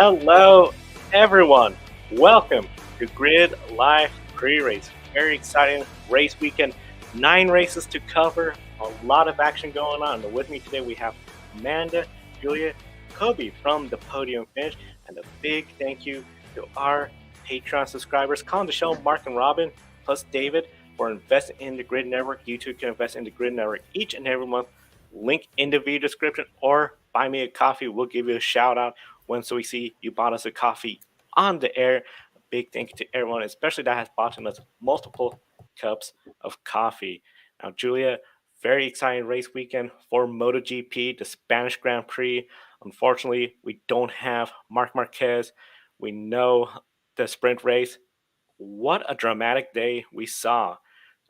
Hello, everyone. Welcome to Grid Live Pre-Race. Very exciting race weekend. 9 races to cover. A lot of action going on. And with me today, we have Amanda, Julia, Kobe from the Podium Finish, and a big thank you to our Patreon subscribers, calling the show Mark and Robin, plus David, for investing in the Grid Network. You too can invest in the Grid Network each and every month. Link in the video description, or buy me a coffee. We'll give you a shout out once we see you bought us a coffee on the air. A big thank you to everyone, especially that has bought us multiple cups of coffee. Now, Julia, very exciting race weekend for MotoGP, the Spanish Grand Prix. Unfortunately, we don't have Marc Marquez. We know the sprint race. What a dramatic day we saw.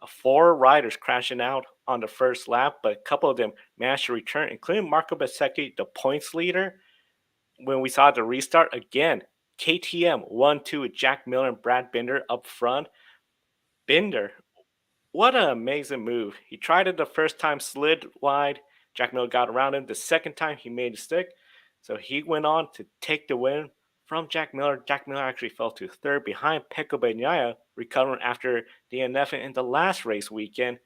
4 riders crashing out on the first lap, but a couple of them managed to return, including Marco Bezzecchi, the points leader. When we saw the restart again, KTM 1-2 with Jack Miller and Brad Binder up front. Binder, what an amazing move. He tried it the first time, slid wide. Jack Miller got around him. The second time, he made a stick. So he went on to take the win from Jack Miller. Jack Miller actually fell to third behind Pecco Bagnaia, recovering after DNFing in the last race weekend.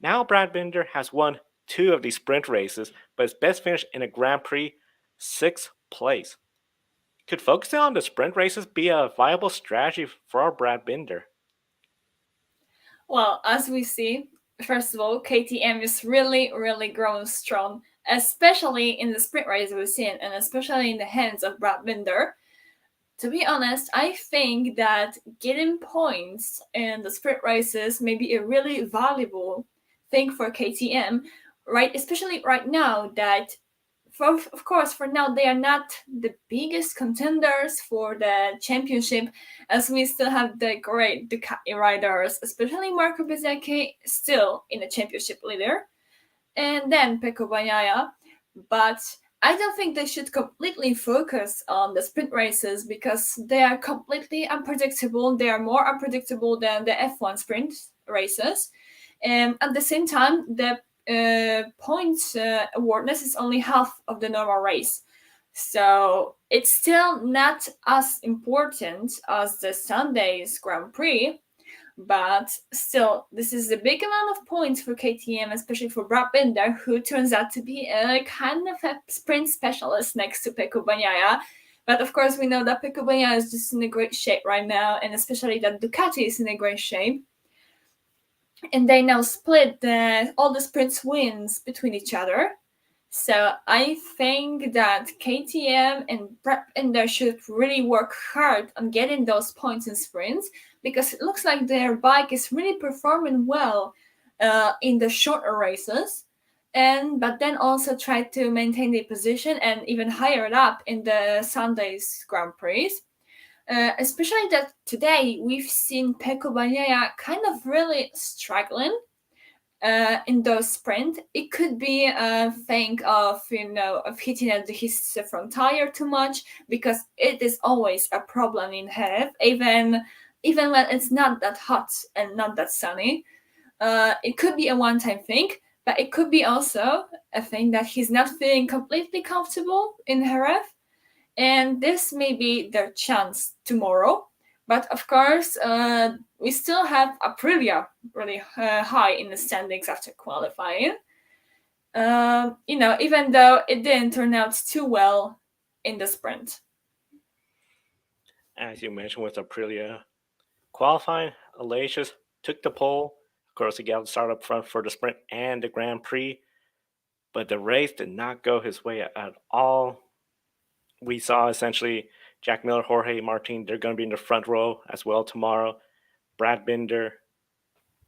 Now Brad Binder has won 2 of these sprint races, but his best finish in a Grand Prix, 6th place. Could focusing on the sprint races be a viable strategy for our Brad Binder? Well, as we see, first of all, KTM is really growing strong, especially in the sprint race we've seen, and especially in the hands of Brad Binder. To be honest, I think that getting points in the sprint races may be a really valuable thing for KTM, right? Especially right now that, of course, for now they are not the biggest contenders for the championship, as we still have the great Ducati riders, especially Marco Bezzecchi, still in the championship leader, and then Pecco Bagnaia. But I don't think they should completely focus on the sprint races because they are completely unpredictable. They are more unpredictable than the F1 sprint races. And at the same time, the points awardness is only half of the normal race. So it's still not as important as the Sunday's Grand Prix, but still, this is a big amount of points for KTM, especially for Brad Binder, who turns out to be a kind of a sprint specialist next to Pecco Bagnaia. But of course, we know that Pecco Bagnaia is just in a great shape right now, and especially that Ducati is in a great shape. And they now split all the sprints wins between each other. So I think that KTM and Brad Binder should really work hard on getting those points in sprints, because it looks like their bike is really performing well in the shorter races, but then also try to maintain the position and even higher it up in the Sunday's Grand Prix. Especially that today we've seen Pecco Bagnaia kind of really struggling in those sprint. It could be a thing of hitting at his front tire too much, because it is always a problem in Jerez, even when it's not that hot and not that sunny. It could be a one-time thing, but it could be also a thing that he's not feeling completely comfortable in Jerez, and this may be their chance tomorrow. But of course, we still have Aprilia really high in the standings after qualifying. Even though it didn't turn out too well in the sprint. As you mentioned with Aprilia, qualifying, Aleix took the pole. Of course, he got to start up front for the sprint and the Grand Prix, but the race did not go his way at all. We saw essentially Jack Miller, Jorge Martin, they're going to be in the front row as well tomorrow. Brad Binder,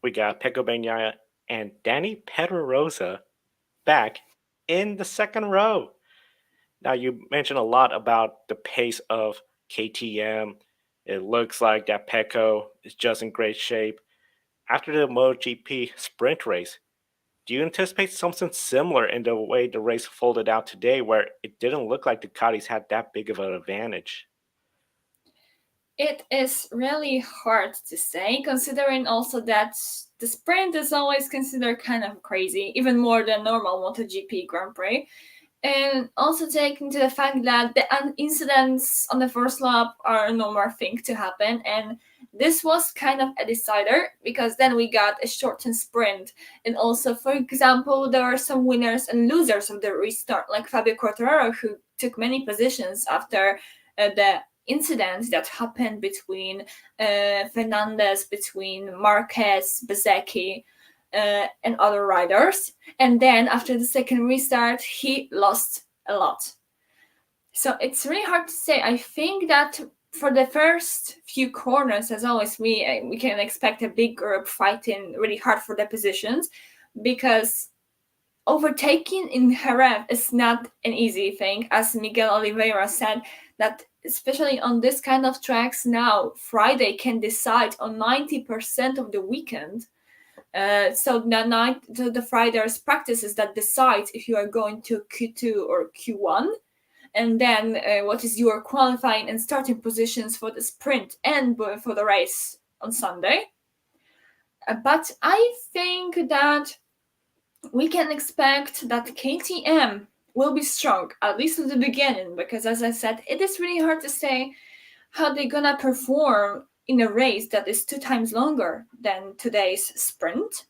we got Pecco Bagnaia, and Danny Pedrosa back in the second row. Now, you mentioned a lot about the pace of KTM. It looks like that Pecco is just in great shape. After the MotoGP sprint race, do you anticipate something similar in the way the race folded out today, where it didn't look like Ducatis had that big of an advantage? It is really hard to say, considering also that the sprint is always considered kind of crazy, even more than normal MotoGP Grand Prix. And also take into the fact that the incidents on the first lap are a normal thing to happen, and this was kind of a decider because then we got a shortened sprint. And also, for example, there are some winners and losers of the restart, like Fabio Quartararo, who took many positions after the incident that happened between Fernandez, between Marquez, Bezzecchi, and other riders. And then after the second restart, he lost a lot. So it's really hard to say. I think that for the first few corners, as always, we can expect a big group fighting really hard for the positions, because overtaking in Jerez is not an easy thing. As Miguel Oliveira said, that especially on this kind of tracks now, Friday can decide on 90% of the weekend. So the Friday's practices that decides if you are going to Q2 or Q1, and then what is your qualifying and starting positions for the sprint and for the race on Sunday. But I think that we can expect that KTM will be strong, at least at the beginning, because as I said, it is really hard to say how they're gonna perform in a race that is 2 times longer than today's sprint.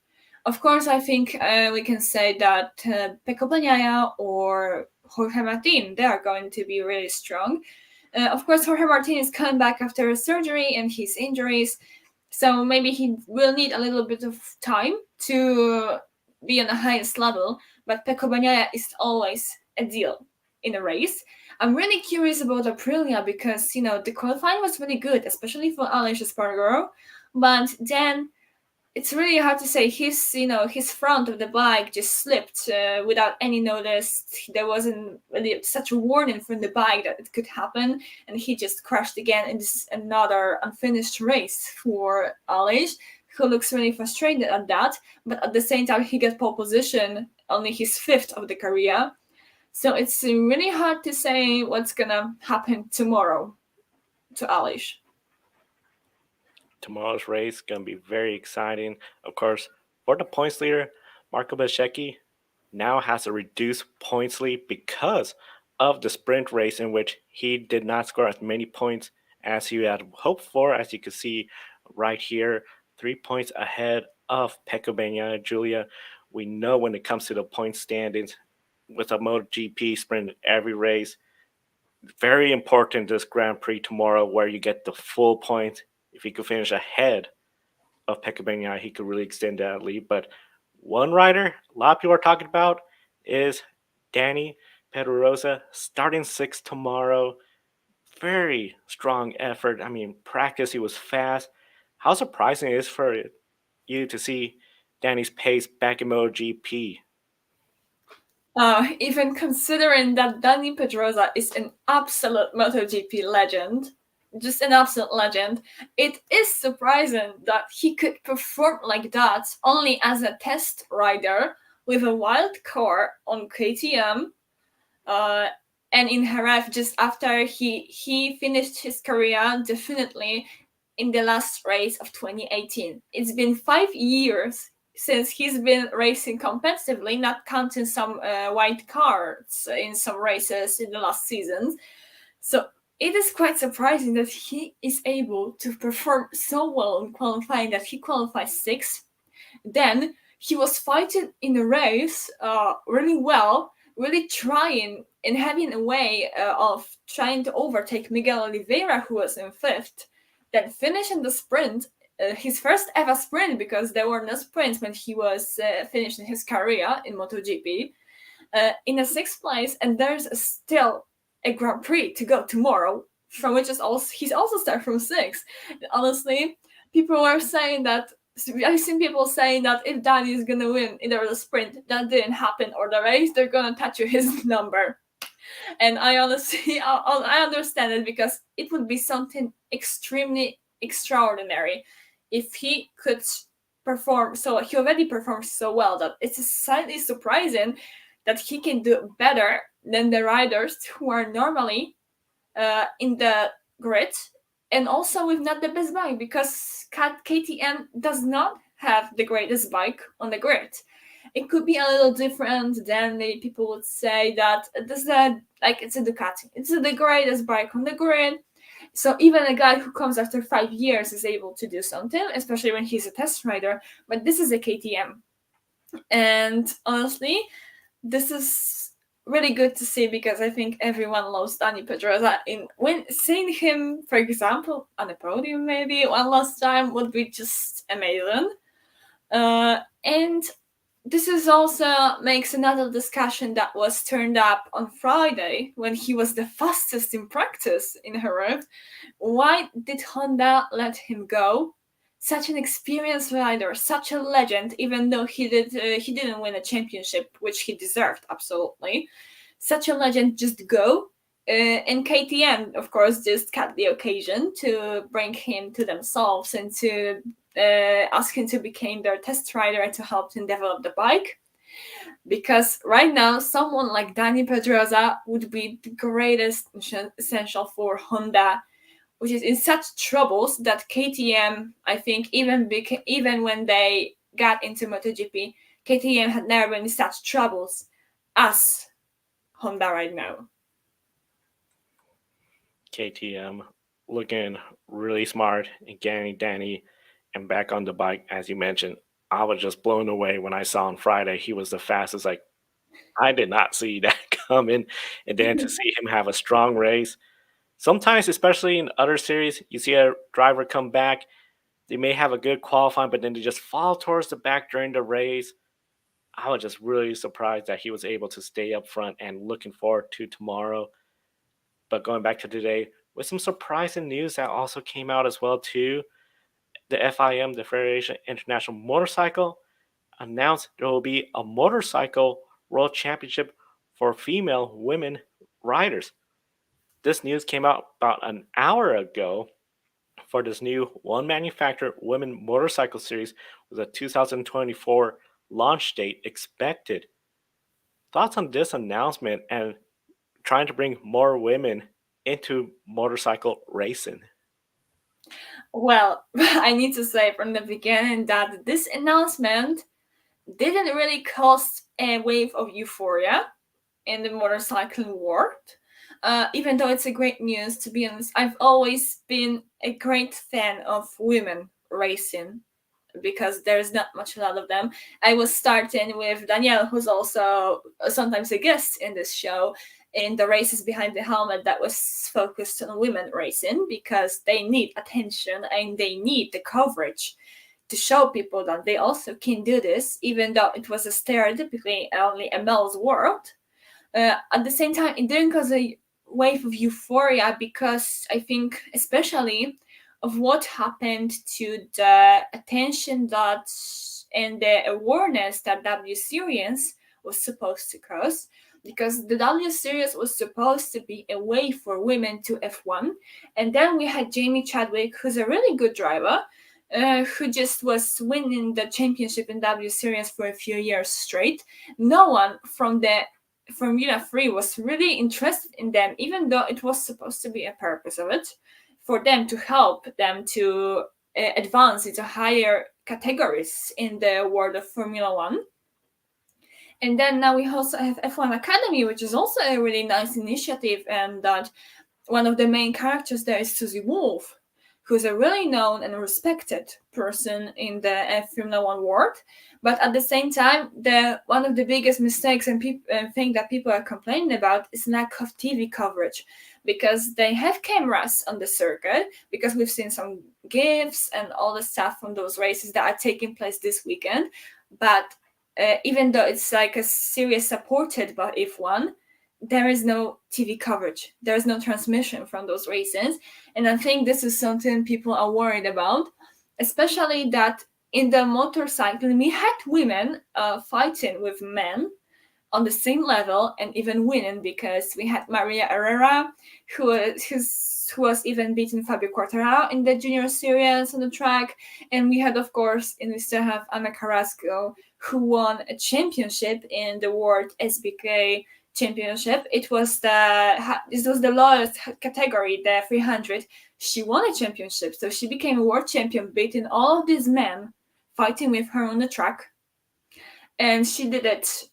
Of course, I think we can say that Pecco Bagnaia or Jorge Martin, they are going to be really strong. Of course, Jorge Martin is coming back after a surgery and his injuries, so maybe he will need a little bit of time to be on the highest level, but Pecco Bagnaia is always a deal in a race. I'm really curious about Aprilia because, the qualifying was really good, especially for Aleix Espargaro, but then it's really hard to say. His front of the bike just slipped without any notice. There wasn't really such a warning from the bike that it could happen, and he just crashed again in this another unfinished race for Aleix, who looks really frustrated at that. But at the same time, he got pole position, only his 5th of the career. So it's really hard to say what's gonna happen tomorrow to Aleix. Tomorrow's race going to be very exciting. Of course, for the points leader, Marco Bezzecchi now has a reduced points lead because of the sprint race in which he did not score as many points as he had hoped for. As you can see right here, 3 points ahead of Pecco Bagnaia. Julia, we know when it comes to the point standings with a MotoGP sprint every race, very important this Grand Prix tomorrow where you get the full point. If he could finish ahead of Pecco Bagnaia, he could really extend that lead. But one rider a lot of people are talking about is Danny Pedrosa, starting 6th tomorrow. Very strong effort. I mean, practice, he was fast. How surprising it is for you to see Danny's pace back in MotoGP? Even considering that Danny Pedrosa is an absolute MotoGP legend, just an absolute legend, it is surprising that he could perform like that only as a test rider with a wild car on KTM, and in Jerez just after he finished his career definitely in the last race of 2018. It's been 5 years since he's been racing competitively, not counting some white cards in some races in the last seasons. So it is quite surprising that he is able to perform so well in qualifying that he qualified 6th. Then he was fighting in the race really well, really trying and having a way of trying to overtake Miguel Oliveira, who was in 5th. Then finishing the sprint, his first ever sprint, because there were no sprints when he was finishing his career in MotoGP, in a 6th place, and there's still a Grand Prix to go tomorrow, from which he's also starting from 6th. Honestly, people were saying that. I've seen people saying that if Danny is gonna win either the sprint, that didn't happen, or the race, they're gonna tattoo his number. And I honestly, I understand it, because it would be something extremely extraordinary if he could perform. So he already performs so well that it's slightly surprising that he can do better than the riders who are normally in the grid, and also with not the best bike, because KTM does not have the greatest bike on the grid. it could be a little different. Then maybe people would say that this is it's a Ducati. It's the greatest bike on the grid. So even a guy who comes after 5 years is able to do something, especially when he's a test rider. But this is a KTM. And honestly, this is really good to see, because I think everyone loves Dani Pedrosa. When seeing him, for example, on the podium maybe one last time would be just amazing. And this is also makes another discussion that was turned up on Friday when he was the fastest in practice in Wurth. Why did Honda let him go? Such an experienced rider, such a legend, even though he didn't win a championship, which he deserved, absolutely. Such a legend just go. And KTM, of course, just cut the occasion to bring him to themselves and to ask him to become their test rider to help him develop the bike. Because right now, someone like Dani Pedrosa would be the greatest essential for Honda, which is in such troubles that KTM, I think, even when they got into MotoGP, KTM had never been in such troubles as Honda right now. KTM looking really smart and getting Danny and back on the bike, as you mentioned. I was just blown away when I saw on Friday he was the fastest. Like, I did not see that coming. And then to see him have a strong race. Sometimes, especially in other series, you see a driver come back. They may have a good qualifying, but then they just fall towards the back during the race. I was just really surprised that he was able to stay up front, and looking forward to tomorrow. But going back to today, with some surprising news that also came out as well too. The FIM, the Federation International Motorcycle, announced there will be a motorcycle world championship for female women riders. This news came out about an hour ago for this new one manufacturer women motorcycle series with a 2024 launch date expected. Thoughts on this announcement and trying to bring more women into motorcycle racing? Well, I need to say from the beginning that this announcement didn't really cause a wave of euphoria in the motorcycling world. Even though it's a great news, to be honest, I've always been a great fan of women racing because there's not much a lot of them. I was starting with Danielle, who's also sometimes a guest in this show, in the races behind the helmet that was focused on women racing, because they need attention and they need the coverage to show people that they also can do this, even though it was a stereotypically only a male's world. At the same time, it didn't cause a wave of euphoria, because I think especially of what happened to the attention that and the awareness that W Series was supposed to cause, because the W Series was supposed to be a way for women to F1, and then we had Jamie Chadwick, who's a really good driver, who just was winning the championship in W Series for a few years straight. No one from Formula 3 was really interested in them, even though it was supposed to be a purpose of it, for them to help them to advance into higher categories in the world of Formula 1. And then now we also have F1 Academy, which is also a really nice initiative, and that one of the main characters there is Susie Wolff, who's a really known and respected person in the Formula 1 world. But at the same time, one of the biggest mistakes and thing that people are complaining about is lack of TV coverage, because they have cameras on the circuit, because we've seen some GIFs and all the stuff from those races that are taking place this weekend. But even though it's like a series supported by F1, there is no TV coverage. There is no transmission from those races. And I think this is something people are worried about, especially that in the motorcycling, we had women fighting with men on the same level and even winning, because we had Maria Herrera, who was even beating Fabio Quartararo in the junior series on the track. And we had, of course, and we still have Ana Carrasco, who won a championship in the World SBK Championship. This was the lowest category, the 300. She won a championship, so she became a world champion, beating all of these men fighting with her on the track. and she did it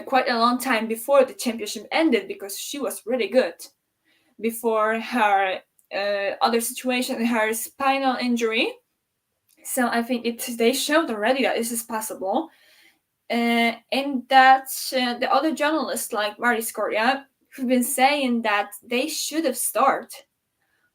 quite a long time before the championship ended because she was really good before her other situation, her spinal injury. So I think they showed already that this is possible, and that the other journalists like Maris Correa have been saying that they should have started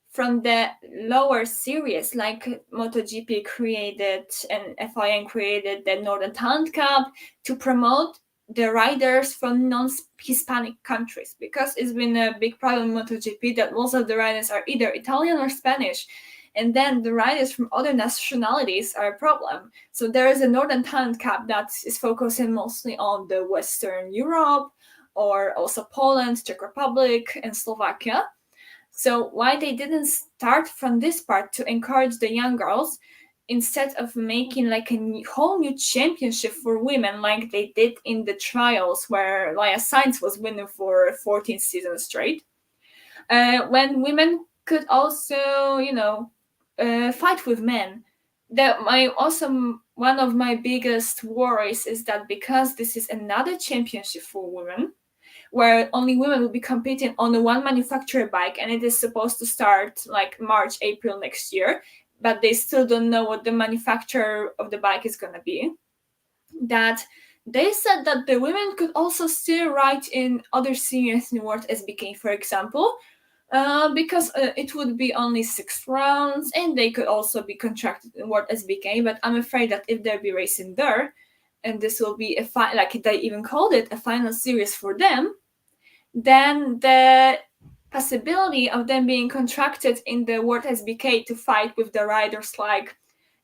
from the lower series, like MotoGP created and FIM created the Northern Talent Cup to promote the riders from non-Hispanic countries, because it's been a big problem in MotoGP that most of the riders are either Italian or Spanish, and then the riders from other nationalities are a problem. So there is a Northern Talent Cup that is focusing mostly on the Western Europe, or also Poland, Czech Republic, and Slovakia. So why they didn't start from this part to encourage the young girls instead of making like a whole new championship for women like they did in the trials where Laia Sainz was winning for 14 seasons straight, when women could also, fight with men. That my also one of my biggest worries is that because this is another championship for women, where only women will be competing on the one manufacturer bike, and it is supposed to start like March, April next year, but they still don't know what the manufacturer of the bike is going to be. That they said that the women could also still ride in other series in World SBK, for example, because it would be only 6 rounds, and they could also be contracted in World SBK. But I'm afraid that if they'll be racing there, and this will be like they even called it a final series for them, then the possibility of them being contracted in the World SBK to fight with the riders like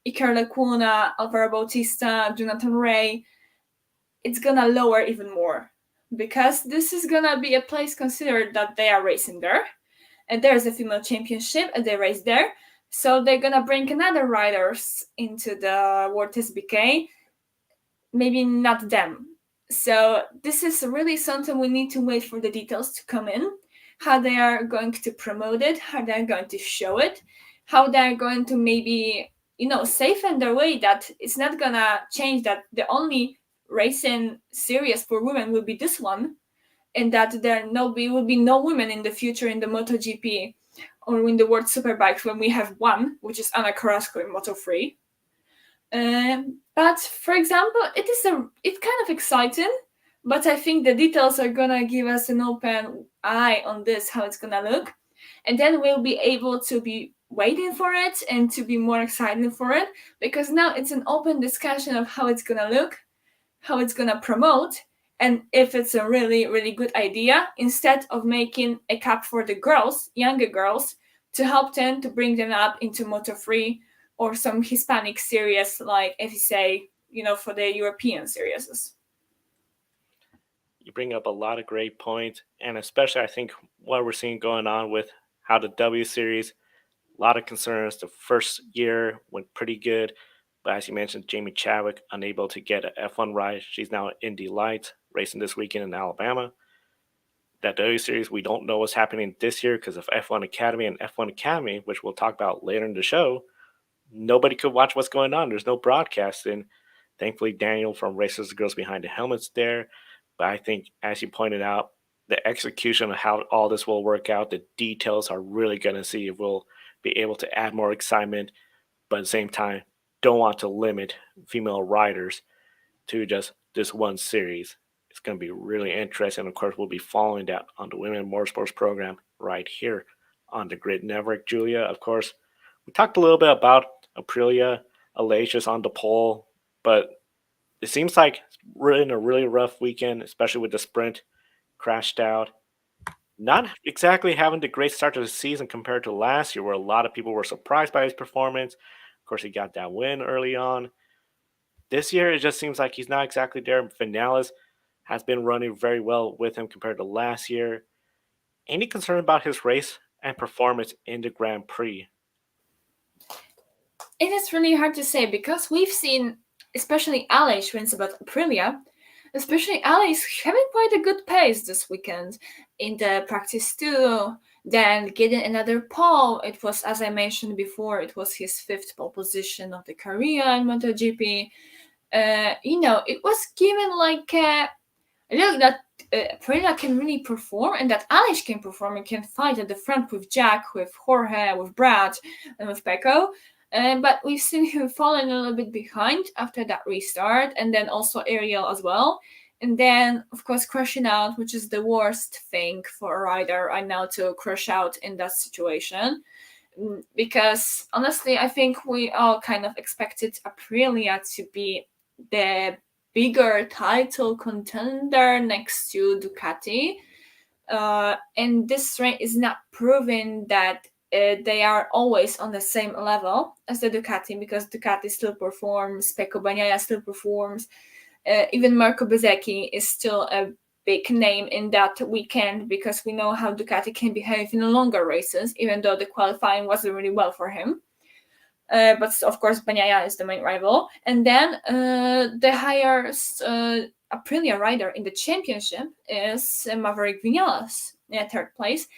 Iker Lecuona, Alvaro Bautista, Jonathan Ray, it's gonna lower even more, because this is gonna be a place considered that they are racing there, and there's a female championship and they race there, so they're gonna bring another riders into the World SBK, maybe not them. So this is really something we need to wait for the details to come in, how they are going to promote it, how they're going to show it, how they're going to maybe, safe in their way that it's not gonna change that the only racing series for women will be this one, and that will be no women in the future in the MotoGP or in the World Superbikes when we have one, which is Ana Carrasco in Moto3. But for example, it's kind of exciting, but I think the details are gonna give us an open eye on this, how it's gonna look, and then we'll be able to be waiting for it and to be more excited for it, because now it's an open discussion of how it's gonna look, how it's gonna promote, and if it's a really, really good idea, instead of making a cup for the girls, younger girls, to help them to bring them up into Moto3 or some Hispanic series like FSA, for the European series. You bring up a lot of great points, and especially I think what we're seeing going on with how the W Series, a lot of concerns. The first year went pretty good, but as you mentioned, Jamie Chadwick unable to get an F1 ride. She's now at Indy Lights, racing this weekend in Alabama. That W Series, we don't know what's happening this year because of F1 Academy and F1 Academy, which we'll talk about later in the show. Nobody could watch what's going on. There's no broadcasting. Thankfully, Daniel from Racers the Girls Behind the Helmet's there. But I think, as you pointed out, the execution of how all this will work out, the details are really going to see if we'll be able to add more excitement, but at the same time, don't want to limit female riders to just this one series. It's going to be really interesting. Of course, we'll be following that on the Women Motorsports program right here on the Grid Network. Julia, of course, we talked a little bit about Aprilia Aleix is on the pole, but it seems like we're in a really rough weekend, especially with the sprint crashed out. Not exactly having the great start to the season compared to last year, where a lot of people were surprised by his performance. Of course, he got that win early on. This year, it just seems like he's not exactly there. Vinales has been running very well with him compared to last year. Any concern about his race and performance in the Grand Prix? It is really hard to say, because we've seen, especially Aleix wins about Aprilia, especially Aleix having quite a good pace this weekend in the practice too. Then getting another pole. It was, as I mentioned before, it was his 5th pole position of the career in MotoGP. it was given like look that Aprilia can really perform and that Aleix can perform and can fight at the front with Jack, with Jorge, with Brad, and with Pecco. But we've seen him falling a little bit behind after that restart, and then also Ariel as well. And then, of course, crashing out, which is the worst thing for a rider right now to crash out in that situation. Because honestly, I think we all kind of expected Aprilia to be the bigger title contender next to Ducati. And this race is not proving that they are always on the same level as the Ducati, because Ducati still performs, Pecco Bagnaia still performs, even Marco Bezzecchi is still a big name in that weekend, because we know how Ducati can behave in the longer races, even though the qualifying wasn't really well for him. But of course, Bagnaia is the main rival. And then the highest Aprilia rider in the championship is Maverick Vinales in third place.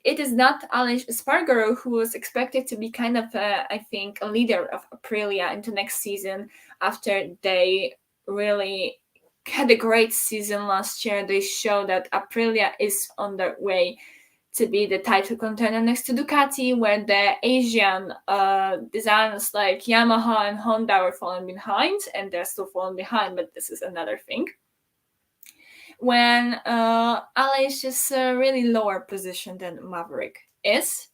It is not Aleix Espargaro, who was expected to be kind of, I think, a leader of Aprilia into next season after they really had a great season last year. They show that Aprilia is on their way to be the title contender next to Ducati, where the Asian designers like Yamaha and Honda were falling behind, and they're still falling behind, but this is another thing. When Aleix is a really lower position than Maverick is,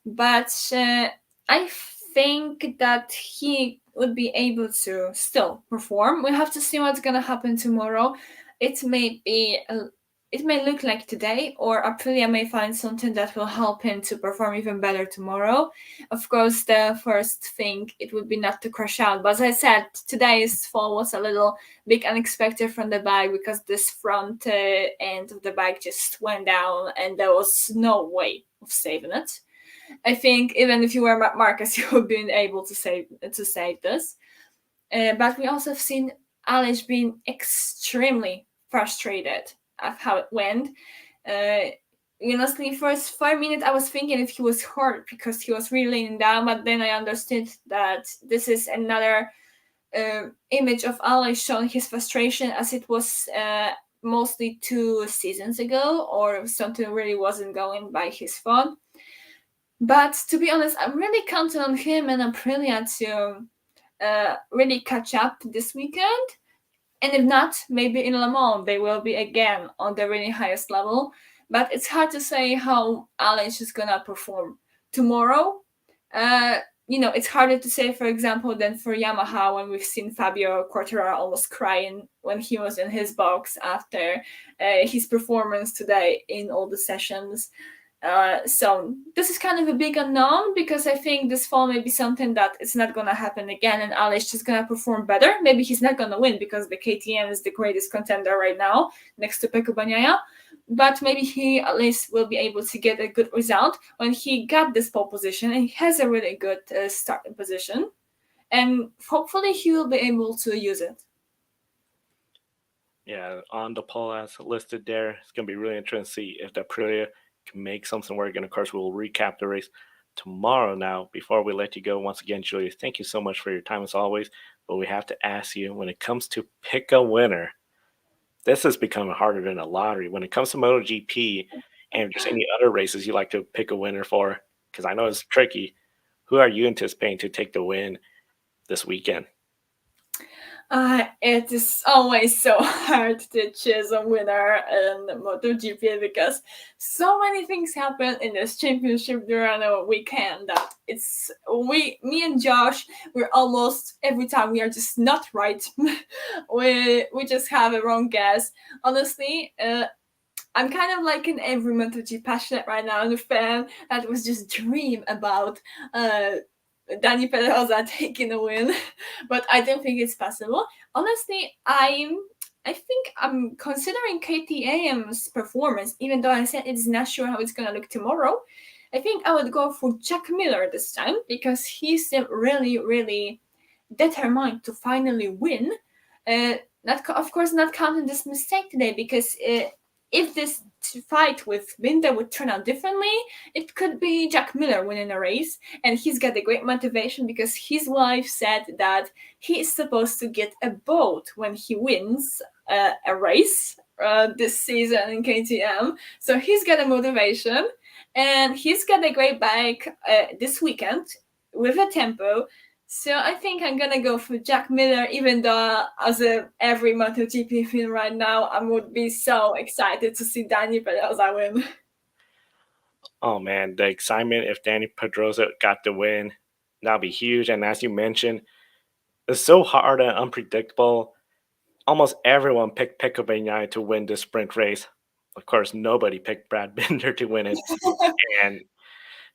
but I think that he would be able to still perform. We have to see what's going to happen tomorrow. It may look like today, or Aprilia may find something that will help him to perform even better tomorrow. Of course, the first thing, it would be not to crash out. But as I said, today's fall was a little bit unexpected from the bike, because this front end of the bike just went down and there was no way of saving it. I think even if you were Marcus, you would be able to save this. But we also have seen Aleix being extremely frustrated of how it went. Honestly, first 5 minutes I was thinking if he was hurt, because he was really leaning down, but then I understood that this is another image of Aleix showing his frustration, as it was mostly 2 seasons ago, or something really wasn't going by his phone. But to be honest, I'm really counting on him and Aprilia to really catch up this weekend. And if not, maybe in Le Mans they will be again on the really highest level. But it's hard to say how Aleix is gonna perform tomorrow. It's harder to say, for example, than for Yamaha, when we've seen Fabio Quartararo almost crying when he was in his box after his performance today in all the sessions. So this is kind of a big unknown, because I think this fall may be something that it's not going to happen again, and Aleix is going to perform better. Maybe he's not going to win, because the KTM is the greatest contender right now next to Pecco Bagnaia, but maybe he at least will be able to get a good result when he got this pole position, and he has a really good starting position, and hopefully he will be able to use it. Yeah, on the pole as listed there, it's going to be really interesting to see if the Aprilia can make something work. And of course, we'll recap the race tomorrow. Now, before we let you go, once again, Julius, thank you so much for your time as always. But we have to ask you, when it comes to pick a winner, this has become harder than a lottery. When it comes to MotoGP and just any other races you like to pick a winner for, because I know it's tricky, who are you anticipating to take the win this weekend? It is always so hard to choose a winner in MotoGP, because so many things happen in this championship during a weekend that me and Josh, we're almost every time we are just not right. we just have a wrong guess. Honestly, I'm kind of like in every MotoGP passionate right now, and a fan that was just dream about Dani Pedrosa taking a win, but I don't think it's possible. Honestly, I think I'm considering KTM's performance, even though I said it's not sure how it's gonna look tomorrow. I think I would go for Jack Miller this time, because he's really, really determined to finally win. Not counting this mistake today, because if this fight with Binder would turn out differently, it could be Jack Miller winning a race, and he's got a great motivation because his wife said that he is supposed to get a boat when he wins a race this season in KTM. So he's got a motivation, and he's got a great bike this weekend with a tempo. So I think I'm gonna go for Jack Miller, even though as every MotoGP fan right now, I would be so excited to see Danny Pedrosa win. Oh man, the excitement if Danny Pedrosa got the win, that'd be huge. And as you mentioned, it's so hard and unpredictable. Almost everyone picked Pecco Bagnaia to win this sprint race. Of course, nobody picked Brad Binder to win it. And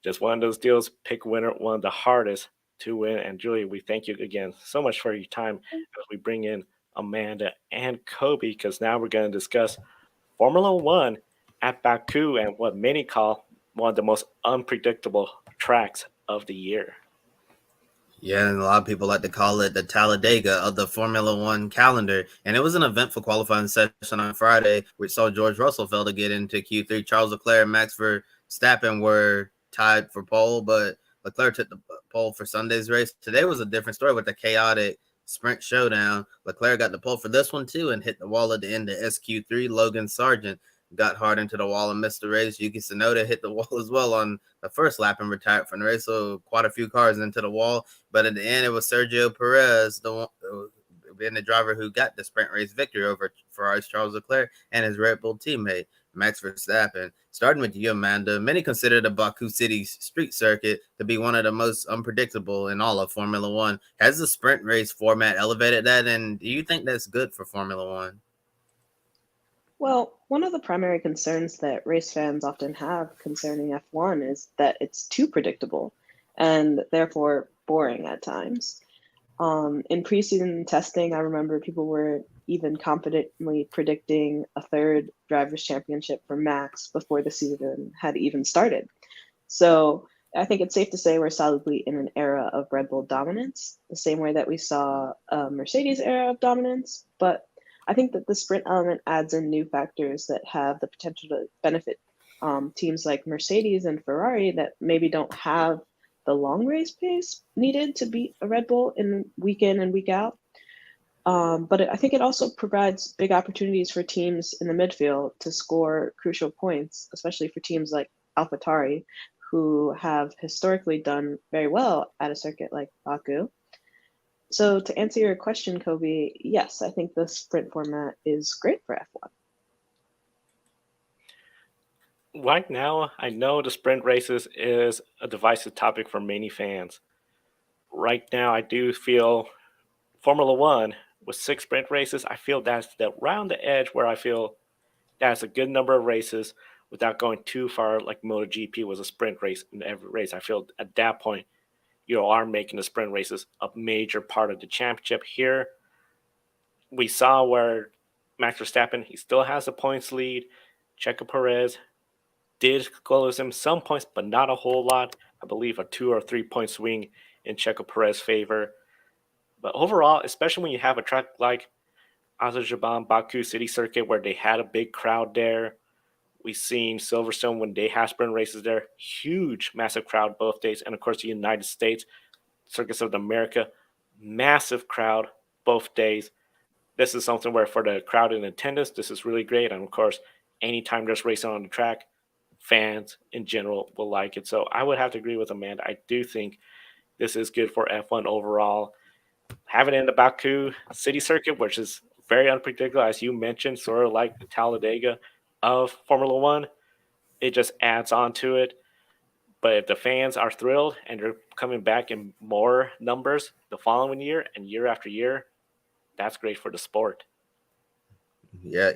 just one of those deals, pick winner, one of the hardest to win. And Julie, we thank you again so much for your time as we bring in Amanda and Kobe, because now we're going to discuss Formula One at Baku and what many call one of the most unpredictable tracks of the year. Yeah, and a lot of people like to call it the Talladega of the Formula One calendar. And it was an eventful qualifying session on Friday, which saw George Russell fail to get into Q3. Charles Leclerc and Max Verstappen were tied for pole, but Leclerc took the pole for Sunday's race. Today was a different story with a chaotic sprint showdown. Leclerc got the pole for this one too and hit the wall at the end of SQ3. Logan Sargent got hard into the wall and missed the race. Yuki Tsunoda hit the wall as well on the first lap and retired from the race. So quite a few cars into the wall. But at the end, it was Sergio Perez, being the driver who got the sprint race victory over Ferrari's Charles Leclerc and his Red Bull teammate, Max Verstappen. Starting with you, Amanda, many consider the Baku City street circuit to be one of the most unpredictable in all of Formula One. Has the sprint race format elevated that? And do you think that's good for Formula One? Well, one of the primary concerns that race fans often have concerning F1 is that it's too predictable and therefore boring at times. In preseason testing, I remember people were even confidently predicting a third drivers' championship for Max before the season had even started. So I think it's safe to say we're solidly in an era of Red Bull dominance, the same way that we saw a Mercedes era of dominance. But I think that the sprint element adds in new factors that have the potential to benefit teams like Mercedes and Ferrari that maybe don't have the long race pace needed to beat a Red Bull in and week out. But I think it also provides big opportunities for teams in the midfield to score crucial points, especially for teams like AlphaTauri, who have historically done very well at a circuit like Baku. So to answer your question, Kobe, yes, I think the sprint format is great for F1. Right now, I know the sprint races is a divisive topic for many fans. Right now, I do feel Formula One with 6 sprint races, I feel that's the around the edge where I feel that's a good number of races without going too far. Like MotoGP was a sprint race in every race. I feel at that point you are making the sprint races a major part of the championship. Here, we saw where Max Verstappen, he still has a points lead. Checo Perez did close him some points, but not a whole lot. I believe a 2 or 3 point swing in Checo Perez's favor. But overall, especially when you have a track like Azerbaijan Baku City Circuit where they had a big crowd there, we've seen Silverstone when they have sprint races there, huge, massive crowd both days. And of course, the United States, Circuits of America, massive crowd both days. This is something where for the crowd in attendance, this is really great. And of course, anytime there's racing on the track, fans in general will like it. So I would have to agree with Amanda. I do think this is good for F1 overall. Having it in the Baku City Circuit, which is very unpredictable, as you mentioned, sort of like the Talladega of Formula One, it just adds on to it. But if the fans are thrilled and they're coming back in more numbers the following year and year after year, that's great for the sport. Yeah,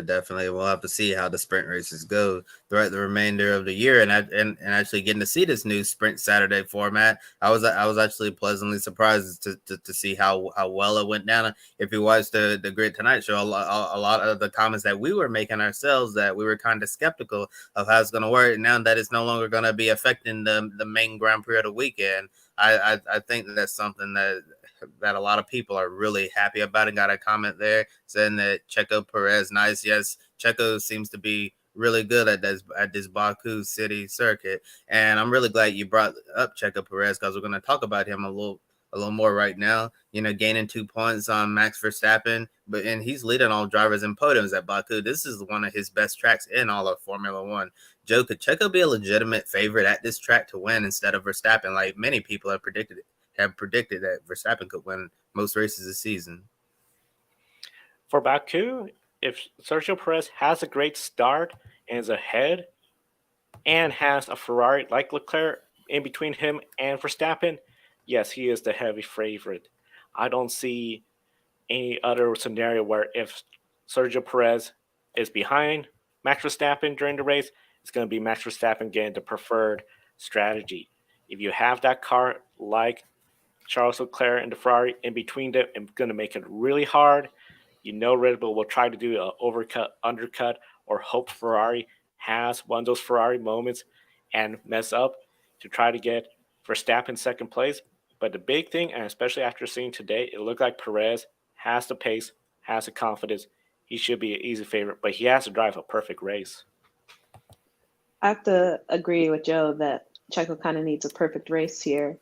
definitely. We'll have to see how the sprint races go throughout the remainder of the year, and actually getting to see this new Sprint Saturday format. I was actually pleasantly surprised to see how well it went down. If you watched the Grid Tonight show, a lot of the comments that we were making ourselves, that we were kind of skeptical of how it's going to work. Now that it's no longer going to be affecting the main Grand Prix of the weekend, I think that's something that a lot of people are really happy about. And got a comment there saying that Checo Perez, nice. Yes, Checo seems to be really good at this Baku City circuit, and I'm really glad you brought up Checo Perez because we're going to talk about him a little more right now. Gaining 2 points on Max Verstappen, and he's leading all drivers in podiums at Baku. This is one of his best tracks in all of Formula One. Joe, could Checo be a legitimate favorite at this track to win instead of Verstappen, like many people have predicted that Verstappen could win most races this season? For Baku, if Sergio Perez has a great start and is ahead and has a Ferrari like Leclerc in between him and Verstappen, yes, he is the heavy favorite. I don't see any other scenario where if Sergio Perez is behind Max Verstappen during the race, it's going to be Max Verstappen getting the preferred strategy. If you have that car like Charles Leclerc and the Ferrari in between them, it's going to make it really hard. Red Bull will try to do an overcut, undercut, or hope Ferrari has one of those Ferrari moments and mess up to try to get Verstappen second place. But the big thing, and especially after seeing today, it looked like Perez has the pace, has the confidence. He should be an easy favorite, but he has to drive a perfect race. I have to agree with Joe that Checo kind of needs a perfect race here,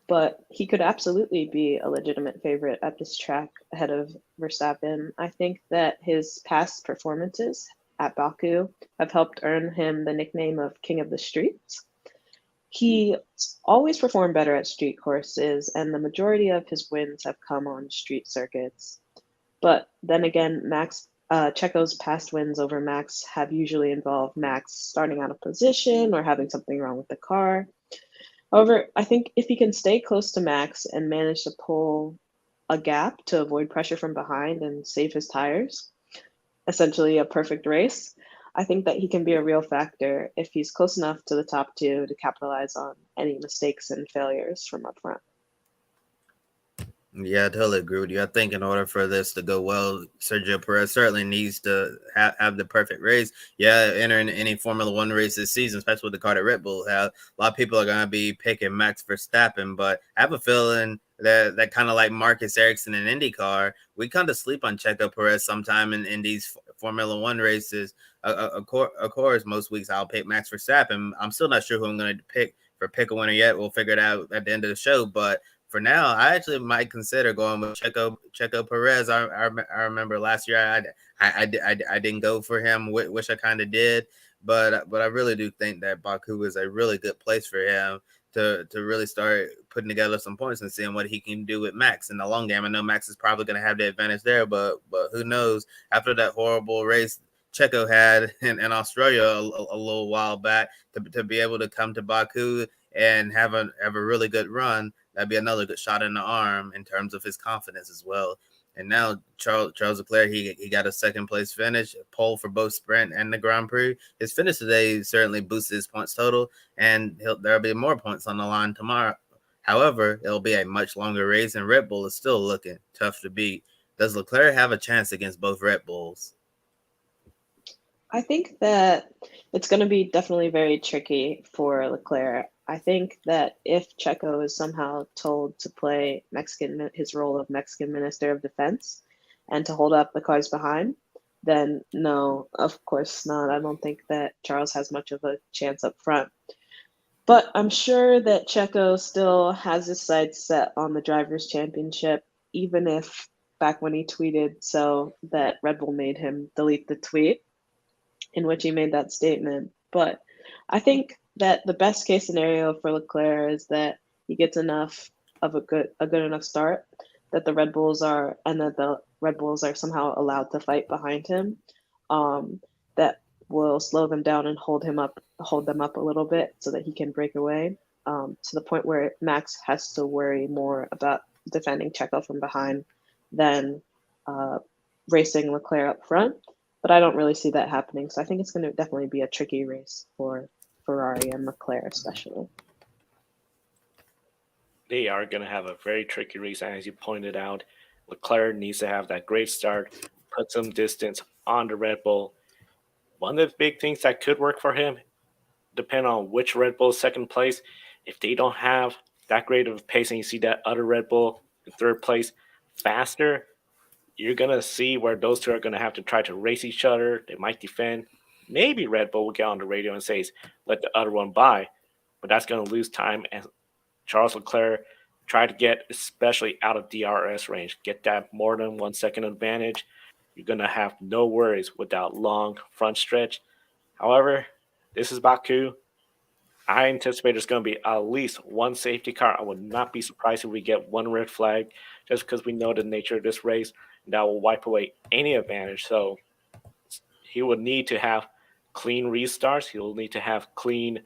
but he could absolutely be a legitimate favorite at this track ahead of Verstappen. I think that his past performances at Baku have helped earn him the nickname of King of the Streets. He always performed better at street courses, and the majority of his wins have come on street circuits. But then again, Checo's past wins over Max have usually involved Max starting out of position or having something wrong with the car. However, I think if he can stay close to Max and manage to pull a gap to avoid pressure from behind and save his tires, essentially a perfect race, I think that he can be a real factor if he's close enough to the top two to capitalize on any mistakes and failures from up front. Yeah, I totally agree with you. I think in order for this to go well, Sergio Perez certainly needs to have the perfect race. Yeah, entering any Formula One race this season, especially with the car that Red Bull have, a lot of people are going to be picking Max Verstappen, but I have a feeling that kind of like Marcus Ericsson in INDYCAR, we kind of sleep on Checo Perez sometime in these Formula One races. Of course, most weeks I'll pick Max Verstappen. I'm still not sure who I'm going to pick a winner yet. We'll figure it out at the end of the show, but for now, I actually might consider going with Checo Perez. I remember last year I didn't go for him. Wish I kind of did, but I really do think that Baku is a really good place for him to really start putting together some points and seeing what he can do with Max in the long game. I know Max is probably going to have the advantage there, but who knows? After that horrible race Checo had in Australia a little while back, to be able to come to Baku and have a really good run, that'd be another good shot in the arm in terms of his confidence as well. And now Charles Leclerc, he got a second place finish, a pole for both sprint and the Grand Prix. His finish today certainly boosted his points total, and there'll be more points on the line tomorrow. However, it'll be a much longer race, and Red Bull is still looking tough to beat. Does Leclerc have a chance against both Red Bulls? I think that it's going to be definitely very tricky for Leclerc. I think that if Checo is somehow told to play his role of Mexican Minister of Defense and to hold up the cars behind, then no, of course not. I don't think that Charles has much of a chance up front. But I'm sure that Checo still has his sights set on the Drivers' Championship, even if back when he tweeted so that Red Bull made him delete the tweet in which he made that statement. But I think that the best case scenario for Leclerc is that he gets enough of a good enough start that the Red Bulls are somehow allowed to fight behind him. That will slow them down and hold them up a little bit so that he can break away, to the point where Max has to worry more about defending Checo from behind than racing Leclerc up front. But I don't really see that happening. So I think it's going to definitely be a tricky race for Ferrari and Leclerc especially. They are going to have a very tricky race. And as you pointed out, Leclerc needs to have that great start, put some distance on the Red Bull. One of the big things that could work for him, depend on which Red Bull is second place. If they don't have that great of a pace and you see that other Red Bull in third place faster, you're going to see where those two are going to have to try to race each other. They might defend. Maybe Red Bull will get on the radio and say, let the other one by. But that's going to lose time. And Charles Leclerc try to get, especially out of DRS range, get that more than 1 second advantage. You're going to have no worries with that long front stretch. However, this is Baku. I anticipate there's going to be at least one safety car. I would not be surprised if we get one red flag, just because we know the nature of this race. That will wipe away any advantage. So he will need to have clean restarts. He will need to have clean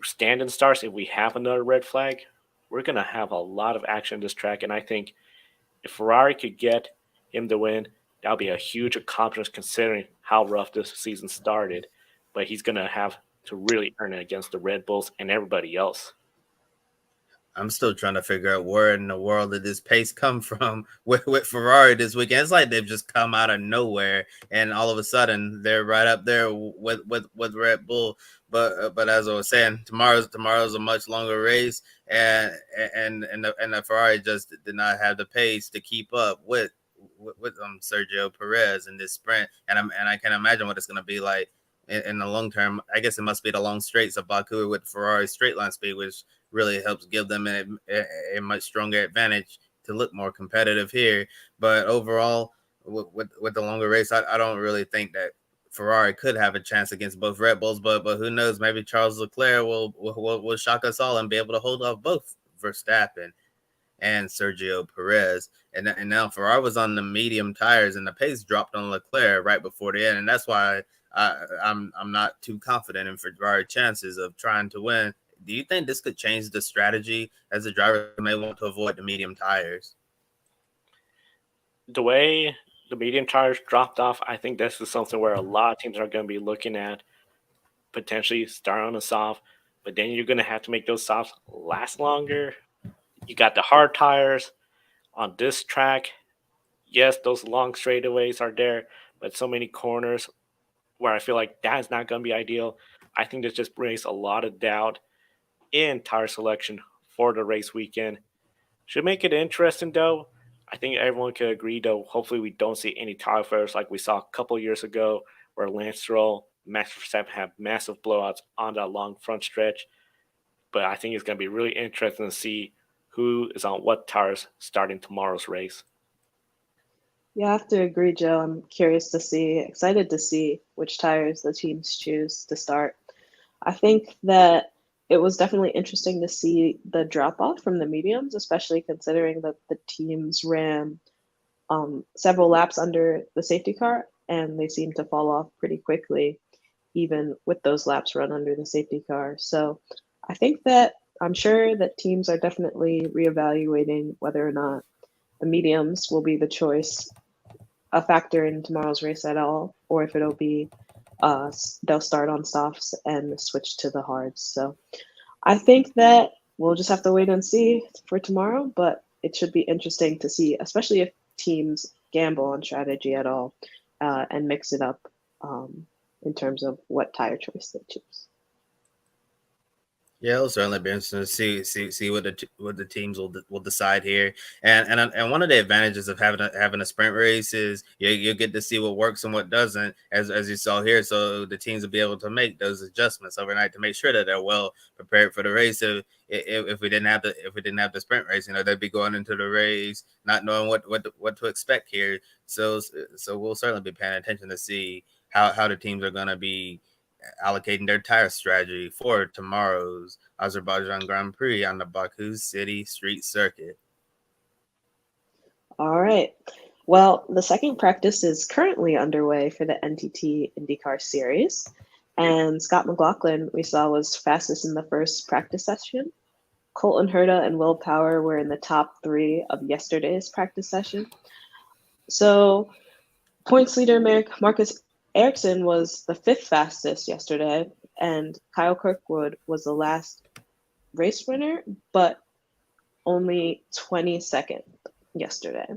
stand-in starts. If we have another red flag, we're going to have a lot of action on this track. And I think if Ferrari could get him to win, that would be a huge accomplishment considering how rough this season started. But he's going to have to really earn it against the Red Bulls and everybody else. I'm still trying to figure out where in the world did this pace come from with Ferrari this weekend. It's like they've just come out of nowhere, and all of a sudden they're right up there with Red Bull. But as I was saying, tomorrow's a much longer race, and the Ferrari just did not have the pace to keep up with Sergio Perez in this sprint, and I can imagine what it's going to be like in the long term. I guess it must be the long straights of Baku with Ferrari straight line speed, which really helps give them a much stronger advantage to look more competitive here. But overall, with the longer race, I don't really think that Ferrari could have a chance against both Red Bulls. But who knows? Maybe Charles Leclerc will shock us all and be able to hold off both Verstappen and Sergio Perez. And now Ferrari was on the medium tires, and the pace dropped on Leclerc right before the end, and that's why I'm not too confident in Ferrari's chances of trying to win. Do you think this could change the strategy as the driver may want to avoid the medium tires? The way the medium tires dropped off, I think this is something where a lot of teams are going to be looking at potentially start on a soft, but then you're going to have to make those softs last longer. You got the hard tires on this track. Yes, those long straightaways are there, but so many corners where I feel like that is not going to be ideal. I think this just brings a lot of doubt in tire selection for the race weekend. Should make it interesting, though. I think everyone could agree, though. Hopefully, we don't see any tire failures like we saw a couple years ago where Lance Stroll, Max Verstappen have massive blowouts on that long front stretch. But I think it's going to be really interesting to see who is on what tires starting tomorrow's race. Yeah, I have to agree, Joe. I'm excited to see which tires the teams choose to start. I think that it was definitely interesting to see the drop-off from the mediums, especially considering that the teams ran several laps under the safety car, and they seemed to fall off pretty quickly, even with those laps run under the safety car. So I think that I'm sure that teams are definitely reevaluating whether or not the mediums will be the choice, a factor in tomorrow's race at all, or if it'll be they'll start on softs and switch to the hards. So I think that we'll just have to wait and see for tomorrow, but it should be interesting to see, especially if teams gamble on strategy at all and mix it up in terms of what tire choice they choose. Yeah, it'll certainly be interesting to see what the teams will decide here. And one of the advantages of having a sprint race is you get to see what works and what doesn't, as you saw here. So the teams will be able to make those adjustments overnight to make sure that they're well prepared for the race. If we didn't have the sprint race, they'd be going into the race not knowing what to expect here. So we'll certainly be paying attention to see how the teams are going to be allocating their tire strategy for tomorrow's Azerbaijan Grand Prix on the Baku City Street Circuit. All right. Well, the second practice is currently underway for the NTT INDYCAR Series, and Scott McLaughlin we saw was fastest in the first practice session. Colton Herta and Will Power were in the top 3 of yesterday's practice session. So points leader Marcus Ericsson was the 5th fastest yesterday, and Kyle Kirkwood was the last race winner, but only 22nd yesterday.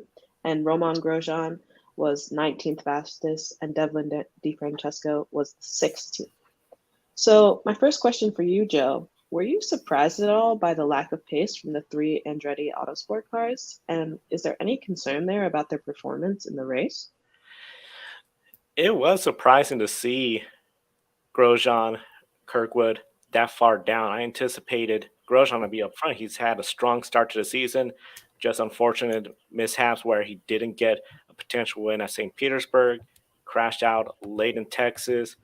And Roman Grosjean was 19th fastest, and Devlin DeFrancesco was 16th. So my first question for you, Joe, were you surprised at all by the lack of pace from the three Andretti Autosport cars? And is there any concern there about their performance in the race? It was surprising to see Grosjean, Kirkwood that far down. I anticipated Grosjean to be up front. He's had a strong start to the season, just unfortunate mishaps where he didn't get a potential win at St. Petersburg, crashed out late in Texas.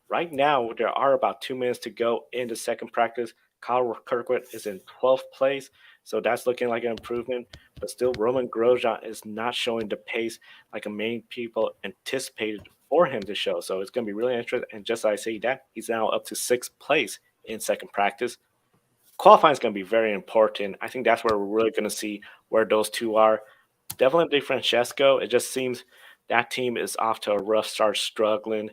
Right now, there are about 2 minutes to go in the second practice. Kyle Kirkwood is in 12th place, so that's looking like an improvement. But still, Roman Grosjean is not showing the pace like many people anticipated for him to show. So it's going to be really interesting. And just as I say that, he's now up to 6th place in second practice. Qualifying is going to be very important. I think that's where we're really going to see where those two are. Definitely Francesco. It just seems that team is off to a rough start, struggling.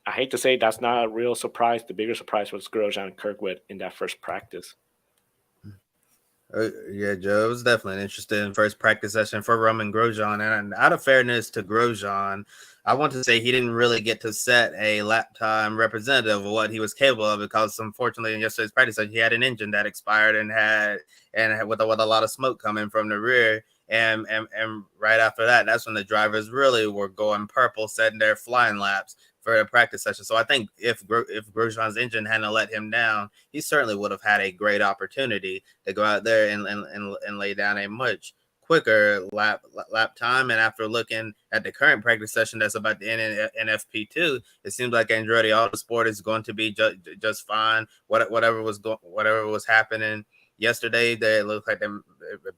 I hate to say that's not a real surprise. The bigger surprise was Grosjean and Kirkwood in that first practice. Yeah, Joe, it was definitely an interesting first practice session for Roman Grosjean. And out of fairness to Grosjean, I want to say he didn't really get to set a lap time representative of what he was capable of, because unfortunately in yesterday's practice he had an engine that expired and had with a lot of smoke coming from the rear. And right after that, that's when the drivers really were going purple, setting their flying laps for a practice session. So I think if Grosjean's engine hadn't let him down, he certainly would have had a great opportunity to go out there and lay down a much quicker lap time. And after looking at the current practice session that's about to end in FP2, it seems like Andretti Autosport is going to be just fine. Whatever was happening yesterday, they look like they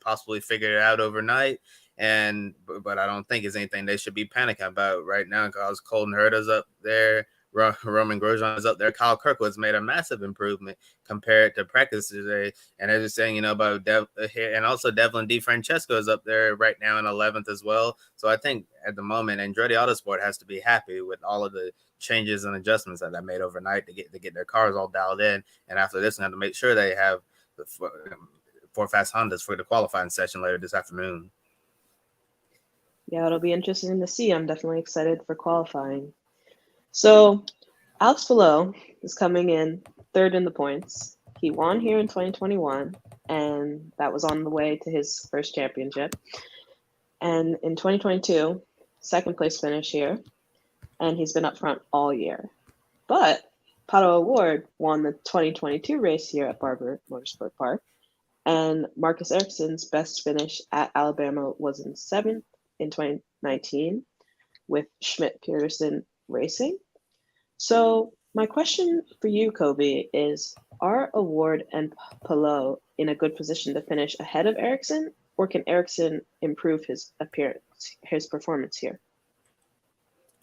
possibly figured it out overnight. But I don't think it's anything they should be panicking about right now, because Colton Herta's up there, Roman Grosjean is up there. Kyle Kirkwood's made a massive improvement compared to practice today. And as you're saying, about and also Devlin DeFrancesco is up there right now in 11th as well. So I think at the moment, Andretti Autosport has to be happy with all of the changes and adjustments that they made overnight to get their cars all dialed in. And after this, they have to make sure they have the four fast Hondas for the qualifying session later this afternoon. Yeah, it'll be interesting to see. I'm definitely excited for qualifying. So, Alex Palou is coming in third in the points. He won here in 2021, and that was on the way to his first championship. And in 2022, second place finish here, and he's been up front all year. But Pato O'Ward won the 2022 race here at Barber Motorsport Park, and Marcus Ericsson's best finish at Alabama was in 7th in 2019 with Schmidt-Peterson Racing. So my question for you, Kobe, is, are O'Ward and Palou in a good position to finish ahead of Ericsson, or can Ericsson improve his performance here?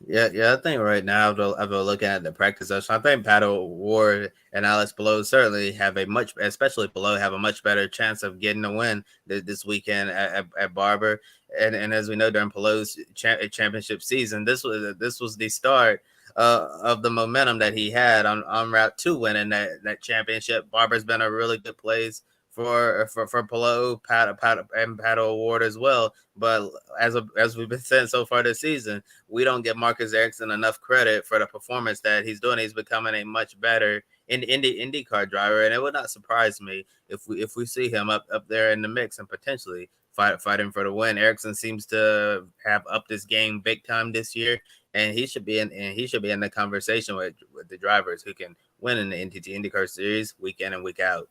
Yeah. I think right now, after looking at the practice session, I think Pato O'Ward and Alex Palou certainly have especially Palou, have a much better chance of getting a win this weekend at Barber. And as we know, during Palou's championship season, this was the start of the momentum that he had on route to winning that championship. Barber's been a really good place for Palou, and Pato O'Ward as well. But as we've been saying so far this season, we don't give Marcus Ericsson enough credit for the performance that he's doing. He's becoming a much better IndyCar driver, and it would not surprise me if we see him up there in the mix and potentially fighting for the win. Ericsson seems to have upped his game big time this year, and he should be in the conversation with the drivers who can win in the IndyCar Series week in and week out.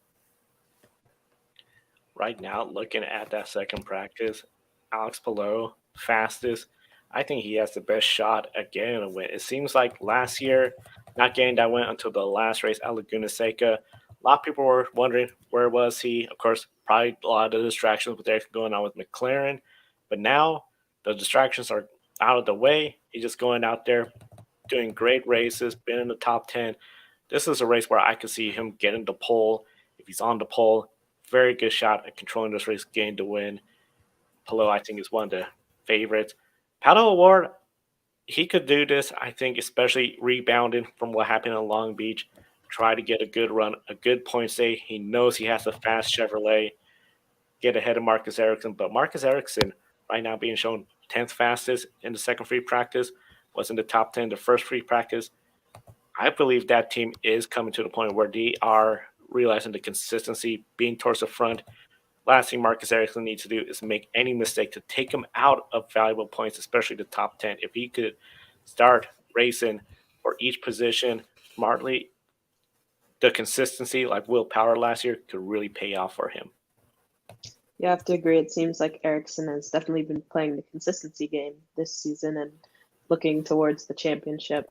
Right now, looking at that second practice, Alex Palou, fastest. I think he has the best shot at getting a win. It seems like last year, not getting that win until the last race at Laguna Seca. A lot of people were wondering where was he. Of course, probably a lot of the distractions with everything going on with McLaren. But now the distractions are out of the way. He's just going out there, doing great races, been in the top 10. This is a race where I could see him getting the pole. If he's on the pole, very good shot at controlling this race, getting the win. Palou, I think, is one of the favorites. Pato O'Ward, he could do this, I think, especially rebounding from what happened in Long Beach. Try to get a good run, a good point stay. He knows he has a fast Chevrolet. Get ahead of Marcus Ericsson. But Marcus Ericsson, right now being shown 10th fastest in the second free practice, was in the top 10 the first free practice. I believe that team is coming to the point where they are realizing the consistency, being towards the front. Last thing Marcus Ericsson needs to do is make any mistake to take him out of valuable points, especially the top 10. If he could start racing for each position smartly, the consistency, like Will Power last year, could really pay off for him. You have to agree. It seems like Ericsson has definitely been playing the consistency game this season and looking towards the championship.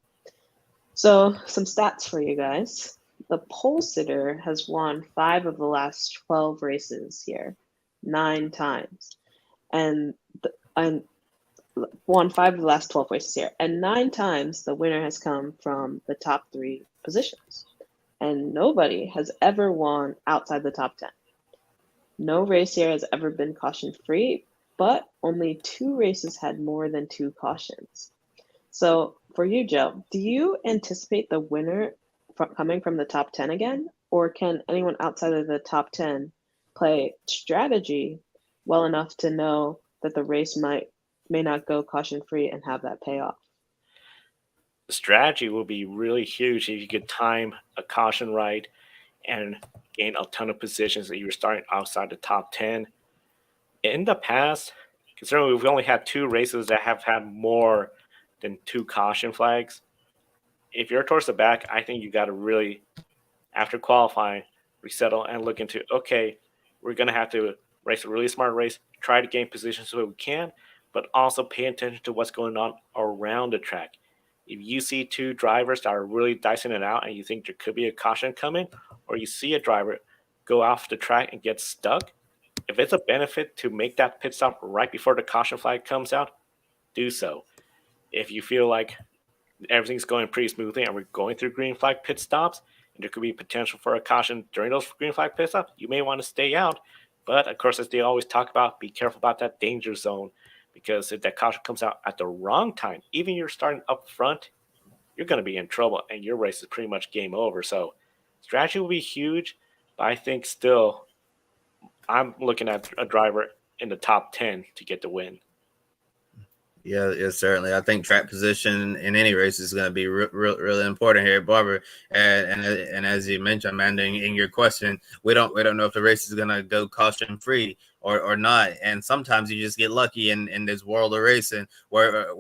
So, some stats for you guys. The pole sitter has won 5 of the last 12 races here, 9 times, and won 5 of the last 12 races here, and 9 times the winner has come from the top 3 positions, and nobody has ever won outside the top 10. No race here has ever been caution-free, but only 2 races had more than 2 cautions. So for you, Joe, do you anticipate the winner coming from the top 10 again? Or can anyone outside of the top 10 play strategy well enough to know that the race may not go caution-free and have that payoff? The strategy will be really huge if you could time a caution right and gain a ton of positions that you were starting outside the top 10. In the past, considering we've only had 2 races that have had more than 2 caution flags, if you're towards the back, I think you got to really, after qualifying, resettle and look into, okay, we're going to have to race a really smart race, try to gain position so we can, but also pay attention to what's going on around the track. If you see 2 drivers that are really dicing it out and you think there could be a caution coming, or you see a driver go off the track and get stuck, if it's a benefit to make that pit stop right before the caution flag comes out, do so. If you feel like everything's going pretty smoothly and we're going through green flag pit stops and there could be potential for a caution during those green flag pit stops, you may want to stay out. But of course, as they always talk about, be careful about that danger zone, because if that caution comes out at the wrong time, even you're starting up front, you're going to be in trouble and your race is pretty much game over. So strategy will be huge, but I think still I'm looking at a driver in the top 10 to get the win. Yeah, certainly. I think track position in any race is going to be really important here at Barber. And as you mentioned, Amanda, in your question, we don't know if the race is going to go caution free or not. And sometimes you just get lucky in this world of racing where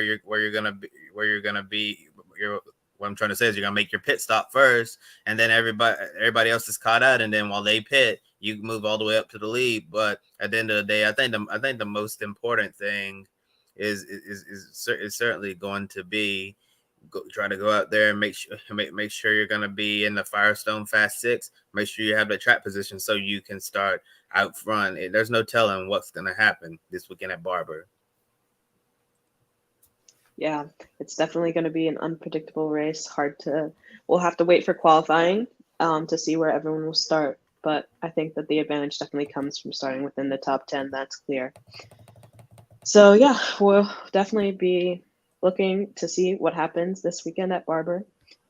you're gonna be. What I'm trying to say is you're gonna make your pit stop first, and then everybody else is caught out, and then while they pit, you move all the way up to the lead. But at the end of the day, I think the most important thing is certainly going to be try to go out there and make sure you're going to be in the Firestone Fast 6. Make sure you have the track position so you can start out front. There's no telling what's going to happen this weekend at Barber. Yeah, it's definitely going to be an unpredictable race. We'll have to wait for qualifying to see where everyone will start. But I think that the advantage definitely comes from starting within the top 10. That's clear. So yeah, we'll definitely be looking to see what happens this weekend at Barber,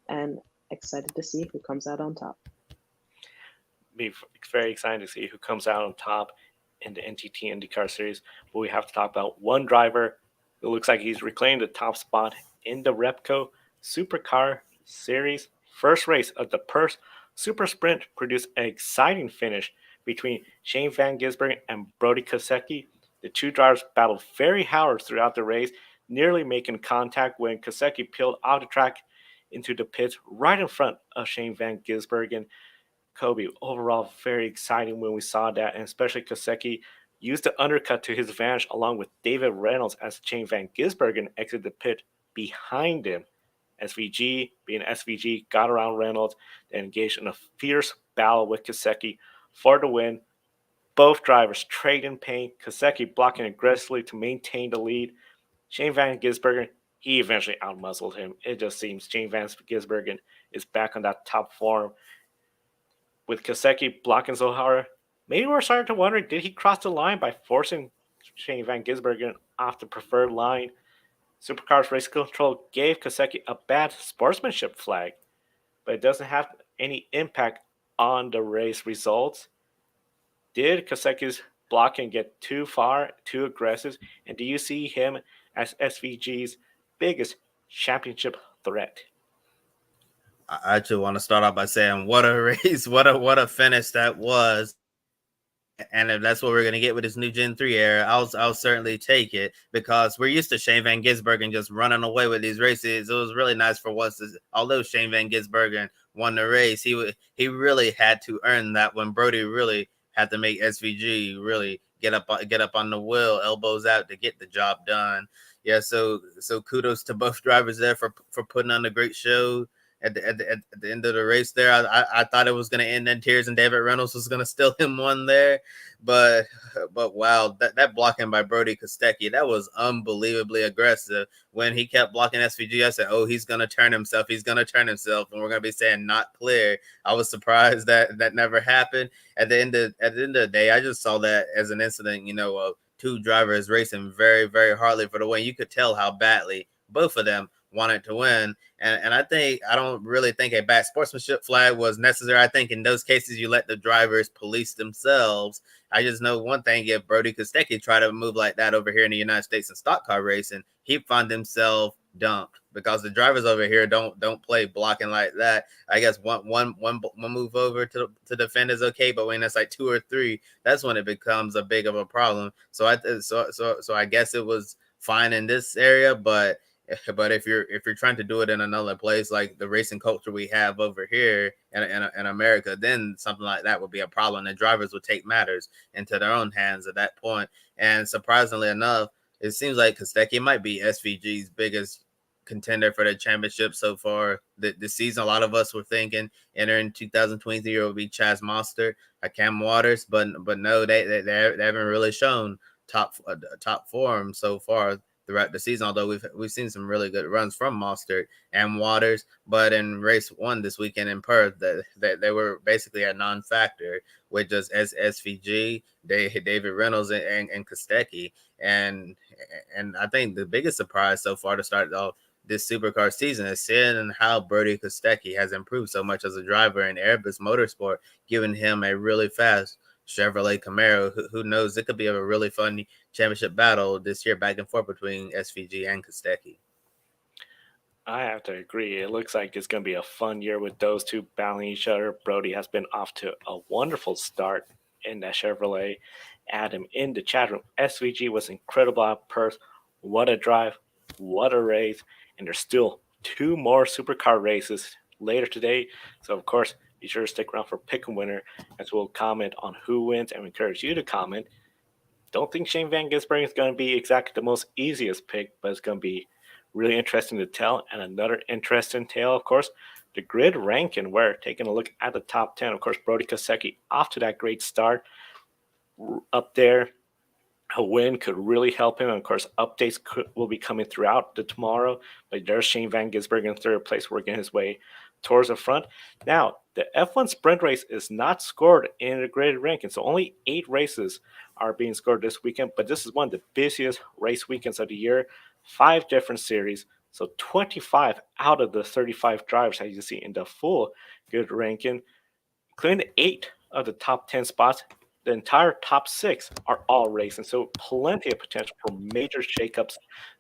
and excited to see who comes out on top. Be very excited to see who comes out on top in the NTT IndyCar Series. But we have to talk about one driver who looks like he's reclaimed the top spot in the Repco Supercar Series. First race of the Perth Super Sprint produced an exciting finish between Shane Van Gisbergen and Brody Kosecki. The 2 drivers battled very hard throughout the race, nearly making contact when Kosecki peeled off the track into the pits right in front of Shane Van Gisbergen. Kobe, overall, very exciting when we saw that, and especially Kosecki used the undercut to his advantage along with David Reynolds as Shane Van Gisbergen exited the pit behind him. SVG, being SVG, got around Reynolds and engaged in a fierce battle with Kosecki for the win. Both drivers trading paint, Kosecki blocking aggressively to maintain the lead. Shane Van Gisbergen, he eventually outmuscled him. It just seems Shane Van Gisbergen is back on that top form. With Kosecki blocking so hard, maybe we're starting to wonder, did he cross the line by forcing Shane Van Gisbergen off the preferred line? Supercars Race Control gave Kosecki a bad sportsmanship flag, but it doesn't have any impact on the race results. Did Kosecki's blocking get too far, too aggressive, and do you see him as SVG's biggest championship threat? I actually want to start off by saying what a race, what a finish that was. And if that's what we're gonna get with this new Gen 3 era, I'll certainly take it, because we're used to Shane Van Gisbergen just running away with these races. It was really nice for once. Although Shane Van Gisbergen won the race, he really had to earn that when Brody really had to make SVG really get up on the wheel, elbows out to get the job done. Yeah, so kudos to both drivers there for putting on a great show. At the end of the race there, I thought it was going to end in tears and David Reynolds was going to steal him one there, but wow, that blocking by Brody Kostecki, that was unbelievably aggressive. When he kept blocking SVG, I said, oh, he's going to turn himself, and we're going to be saying not clear. I was surprised that never happened. At the end of the day, I just saw that as an incident, of two drivers racing very, very hardly for the win. You could tell how badly both of them wanted to win. And I don't really think a bad sportsmanship flag was necessary. I think in those cases, you let the drivers police themselves. I just know one thing: if Brody Kostecki tried to move like that over here in the United States in stock car racing, he'd find himself dumped, because the drivers over here don't play blocking like that. I guess one move over to defend is okay, but when it's like two or three, that's when it becomes a big of a problem. So I guess it was fine in this area, but if you're trying to do it in another place, like the racing culture we have over here in America, then something like that would be a problem. The drivers would take matters into their own hands at that point. And surprisingly enough, it seems like Kostecki might be SVG's biggest contender for the championship so far the season. A lot of us were thinking entering 2023 it would be Chaz Monster, Cam Waters, but no, they haven't really shown top form so far throughout the season, although we've seen some really good runs from Mostert and Waters. But in race one this weekend in Perth, they were basically a non-factor with just SVG, David Reynolds, and Kostecki. And I think the biggest surprise so far to start off this supercar season is seeing how Brody Kostecki has improved so much as a driver in Airbus Motorsport, giving him a really fast Chevrolet Camaro. Who knows? It could be a really fun championship battle this year, back and forth between SVG and Kostecki. I have to agree. It looks like it's going to be a fun year with those two battling each other. Brody has been off to a wonderful start in that Chevrolet. Adam in the chat room. SVG was incredible at Perth. What a drive. What a race. And there's still two more supercar races later today. So, of course, be sure to stick around for pick a winner, as we'll comment on who wins, and we encourage you to comment. Don't think Shane Van Gisbergen is going to be exactly the most easiest pick, but it's going to be really interesting to tell. And another interesting tale, of course, the grid ranking. We're taking a look at the top 10. Of course, Brody Kostecki off to that great start up there. A win could really help him. And of course, updates will be coming throughout the tomorrow. But there's Shane Van Gisbergen in third place, working his way towards the front. Now, the F1 sprint race is not scored in the grid ranking, so only 8 races are being scored this weekend. But this is one of the busiest race weekends of the year. 5 different series, so 25 out of the 35 drivers, as you see in the full grid ranking, including 8 of the top 10 spots. The entire top 6 are all racing, so plenty of potential for major shakeups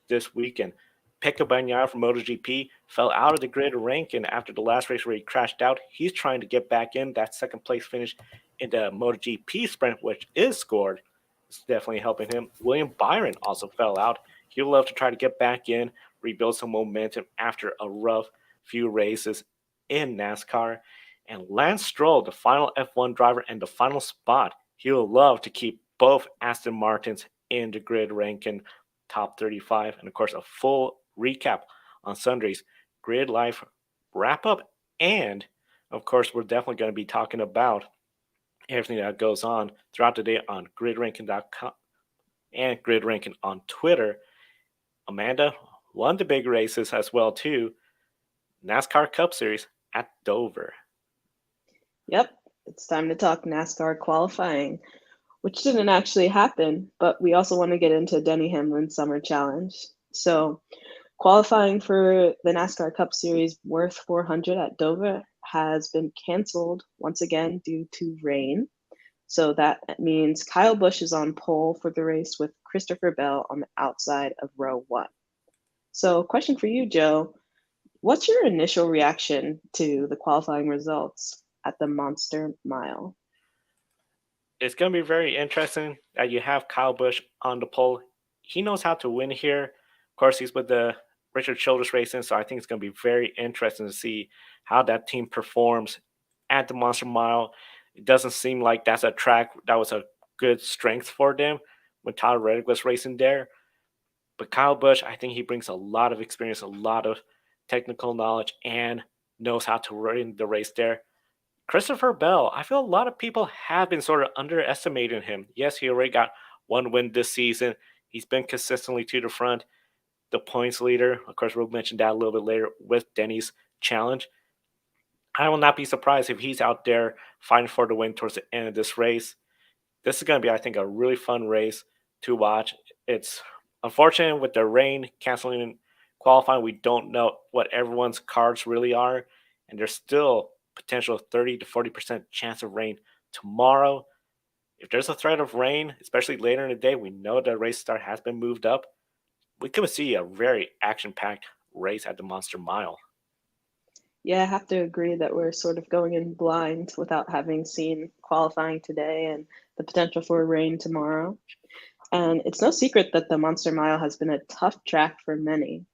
this weekend. Pecco Bagnaia from MotoGP fell out of the grid ranking after the last race where he crashed out. He's trying to get back in. That second place finish in the MotoGP sprint, which is scored, is definitely helping him. William Byron also fell out. He'll love to try to get back in, rebuild some momentum after a rough few races in NASCAR. And Lance Stroll, the final F1 driver and the final spot, he'll love to keep both Aston Martins in the grid ranking top 35. And of course, a full recap on Sunday's Grid Life wrap up. And of course, we're definitely going to be talking about everything that goes on throughout the day on gridranking.com and Grid Ranking on Twitter. Amanda, one of the big races as well too, NASCAR Cup Series at Dover. Yep, it's time to talk NASCAR qualifying, which didn't actually happen, but we also want to get into Denny Hamlin's Summer Challenge. So qualifying for the NASCAR Cup Series Wurth 400 at Dover has been canceled once again due to rain. So that means Kyle Busch is on pole for the race with Christopher Bell on the outside of row 1. So question for you, Joe. What's your initial reaction to the qualifying results at the Monster Mile? It's going to be very interesting that you have Kyle Busch on the pole. He knows how to win here. Of course, he's with the Richard Childress Racing, so I think it's going to be very interesting to see how that team performs at the Monster Mile. It doesn't seem like that's a track that was a good strength for them when Tyler Reddick was racing there. But Kyle Busch, I think he brings a lot of experience, a lot of technical knowledge, and knows how to run the race there. Christopher Bell, I feel a lot of people have been sort of underestimating him. Yes, he already got one win this season. He's been consistently to the front, the points leader. Of course, we'll mention that a little bit later with Denny's challenge. I will not be surprised if he's out there fighting for the win towards the end of this race. This is going to be, I think, a really fun race to watch. It's unfortunate with the rain canceling qualifying. We don't know what everyone's cards really are, and there's still potential 30 to 40% chance of rain tomorrow. If there's a threat of rain, especially later in the day, we know the race start has been moved up. We could see a very action-packed race at the Monster Mile. Yeah, I have to agree that we're sort of going in blind without having seen qualifying today and the potential for rain tomorrow. And it's no secret that the Monster Mile has been a tough track for many.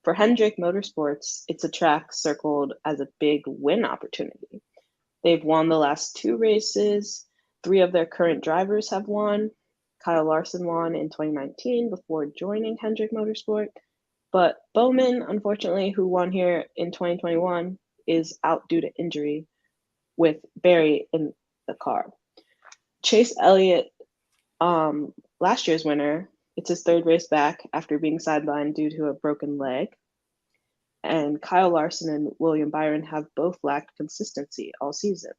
For Hendrick Motorsports, it's a track circled as a big win opportunity. They've won the last 2 races. 3 of their current drivers have won. Kyle Larson won in 2019 before joining Hendrick Motorsport. But Bowman, unfortunately, who won here in 2021, is out due to injury with Barry in the car. Chase Elliott, last year's winner, it's his 3rd race back after being sidelined due to a broken leg. And Kyle Larson and William Byron have both lacked consistency all season.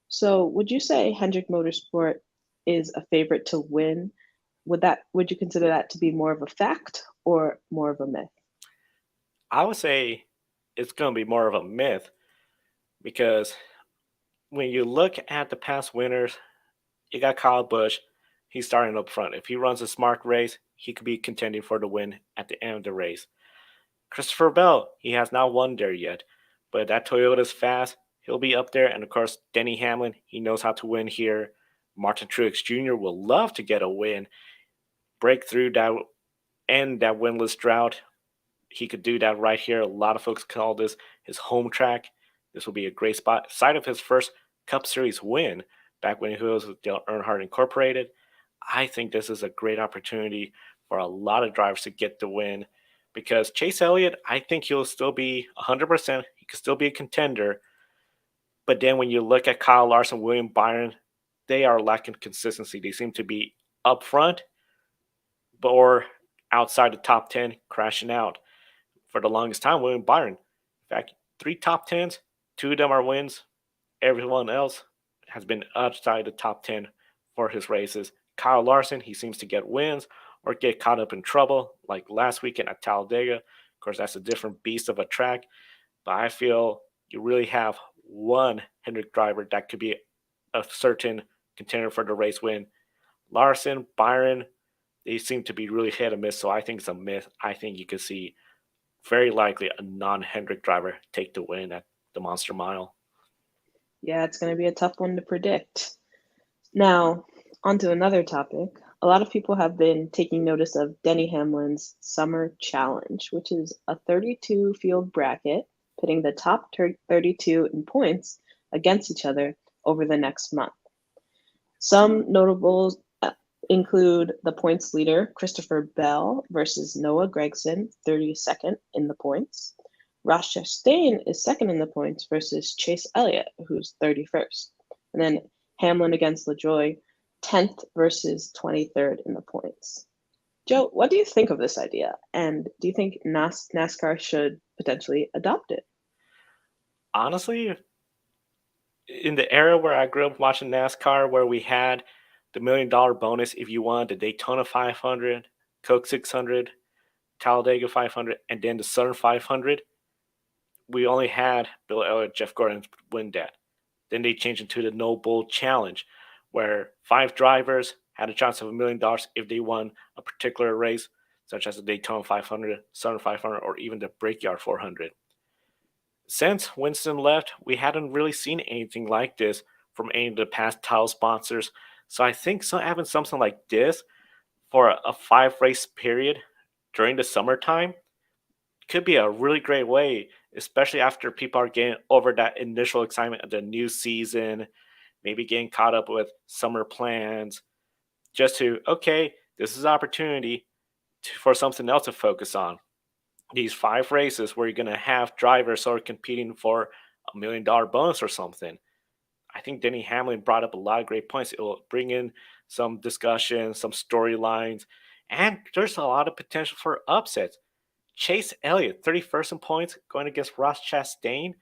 So would you say Hendrick Motorsport is a favorite to win? Would you consider that to be more of a fact or more of a myth? I would say it's going to be more of a myth because when you look at the past winners, you got Kyle Busch. He's starting up front. If he runs a smart race, he could be contending for the win at the end of the race. Christopher Bell, he has not won there yet, but that Toyota's fast. He'll be up there. And of course, Denny Hamlin, he knows how to win here. Martin Truex Jr. will love to get a win, break through that, end that winless drought. He could do that right here. A lot of folks call this his home track. This will be a great spot. Site of his first Cup Series win back when he was with Dale Earnhardt Incorporated. I think this is a great opportunity for a lot of drivers to get the win because Chase Elliott, I think he'll still be 100%. He could still be a contender. But then when you look at Kyle Larson, William Byron, they are lacking consistency. They seem to be up front or outside the top 10, crashing out. For the longest time, William Byron, in fact, 3 top 10s, 2 of them are wins. Everyone else has been outside the top 10 for his races. Kyle Larson, he seems to get wins or get caught up in trouble, like last weekend at Talladega. Of course, that's a different beast of a track, but I feel you really have one Hendrick driver that could be a certain contender for the race win. Larson, Byron, they seem to be really hit or miss, so I think it's a myth. I think you could see very likely a non-Hendrick driver take the win at the Monster Mile. Yeah, it's going to be a tough one to predict. Now, on to another topic. A lot of people have been taking notice of Denny Hamlin's Summer Challenge, which is a 32-field bracket pitting the top 32 in points against each other over the next month. Some notables include the points leader, Christopher Bell, versus Noah Gragson, 32nd in the points. Ross Chastain is 2nd in the points versus Chase Elliott, who's 31st. And then Hamlin against LaJoie, 10th versus 23rd in the points. Joe, what do you think of this idea? And do you think NASCAR should potentially adopt it? Honestly, in the era where I grew up watching NASCAR, where we had the $1 million bonus if you won the Daytona 500, Coke 600, Talladega 500, and then the Southern 500, we only had Bill Elliott, Jeff Gordon win that. Then they changed it to the No Bull Challenge, where 5 drivers had a chance of $1 million if they won a particular race, such as the Daytona 500, Southern 500, or even the Brickyard 400. Since Winston left, we hadn't really seen anything like this from any of the past title sponsors. So I think having something like this for a 5 race period during the summertime could be a really great way, especially after people are getting over that initial excitement of the new season, maybe getting caught up with summer plans, just to, okay, this is an opportunity for something else to focus on. These 5 races where you're going to have drivers sort of competing for $1 million bonus or something. I think Denny Hamlin brought up a lot of great points. It will bring in some discussion, some storylines, and there's a lot of potential for upsets. Chase Elliott, 31st in points, going against Ross Chastain.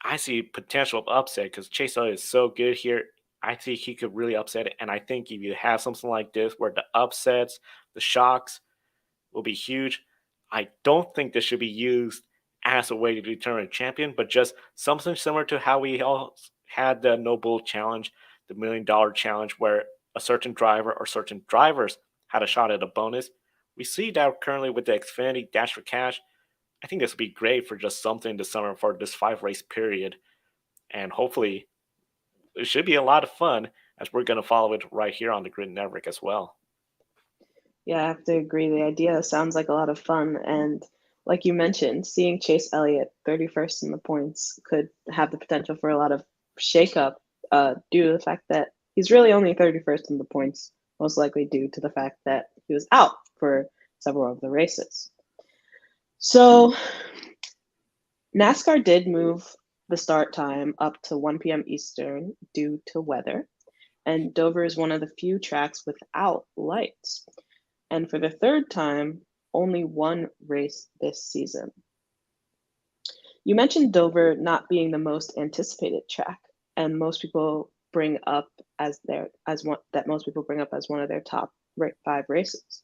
I see potential of upset because Chase Elliott is so good here. I think he could really upset it. And I think if you have something like this where the upsets, the shocks will be huge, I don't think this should be used as a way to determine a champion, but just something similar to how we all had the No Bull Challenge, the $1 million challenge, where a certain driver or certain drivers had a shot at a bonus. We see that currently with the Xfinity Dash for Cash. I think this would be great for just something this summer for this 5 race period. And hopefully, it should be a lot of fun as we're going to follow it right here on the Grid Network as well. Yeah, I have to agree. The idea sounds like a lot of fun. And like you mentioned, seeing Chase Elliott 31st in the points could have the potential for a lot of shakeup due to the fact that he's really only 31st in the points, most likely due to the fact that he was out for several of the races. So NASCAR did move the start time up to 1 p.m. Eastern due to weather, and Dover is one of the few tracks without lights. And for the third time, only one race this season. You mentioned Dover not being the most anticipated track, and most people bring up as one of their top 5 races.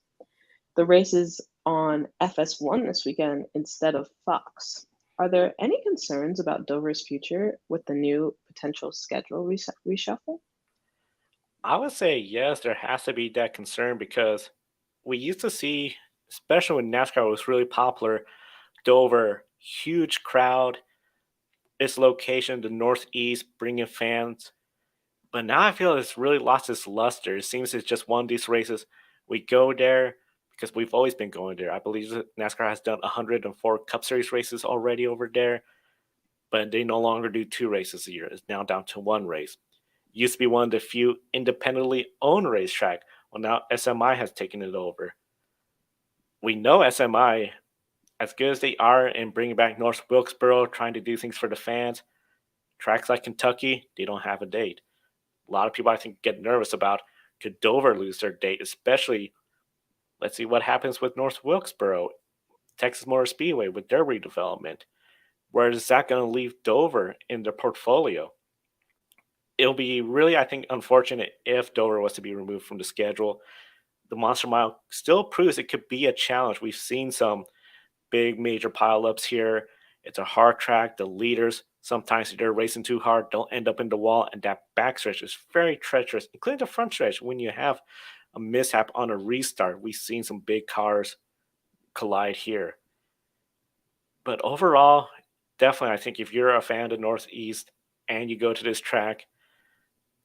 The race is on FS1 this weekend instead of Fox. Are there any concerns about Dover's future with the new potential schedule reshuffle? I would say yes, there has to be that concern because we used to see, especially when NASCAR was really popular, Dover, huge crowd, its location, the Northeast, bringing fans. But now I feel it's really lost its luster. It seems it's just one of these races. We go there because we've always been going there. I believe that NASCAR has done 104 Cup Series races already over there, but they no longer do 2 races a year. It's now down to 1 race. It used to be one of the few independently owned racetrack. Well, now SMI has taken it over. We know SMI, as good as they are in bringing back North Wilkesboro, trying to do things for the fans, tracks like Kentucky, they don't have a date. A lot of people, I think, get nervous about could Dover lose their date, especially, let's see what happens with North Wilkesboro, Texas Motor Speedway with their redevelopment. Where is that going to leave Dover in their portfolio? It'll be really, I think, unfortunate if Dover was to be removed from the schedule. The Monster Mile still proves it could be a challenge. We've seen some big major pileups here. It's a hard track. The leaders, sometimes if they're racing too hard, don't end up in the wall, and that backstretch is very treacherous, including the front stretch. When you have a mishap on a restart, we've seen some big cars collide here. But overall, definitely, I think if you're a fan of the Northeast and you go to this track,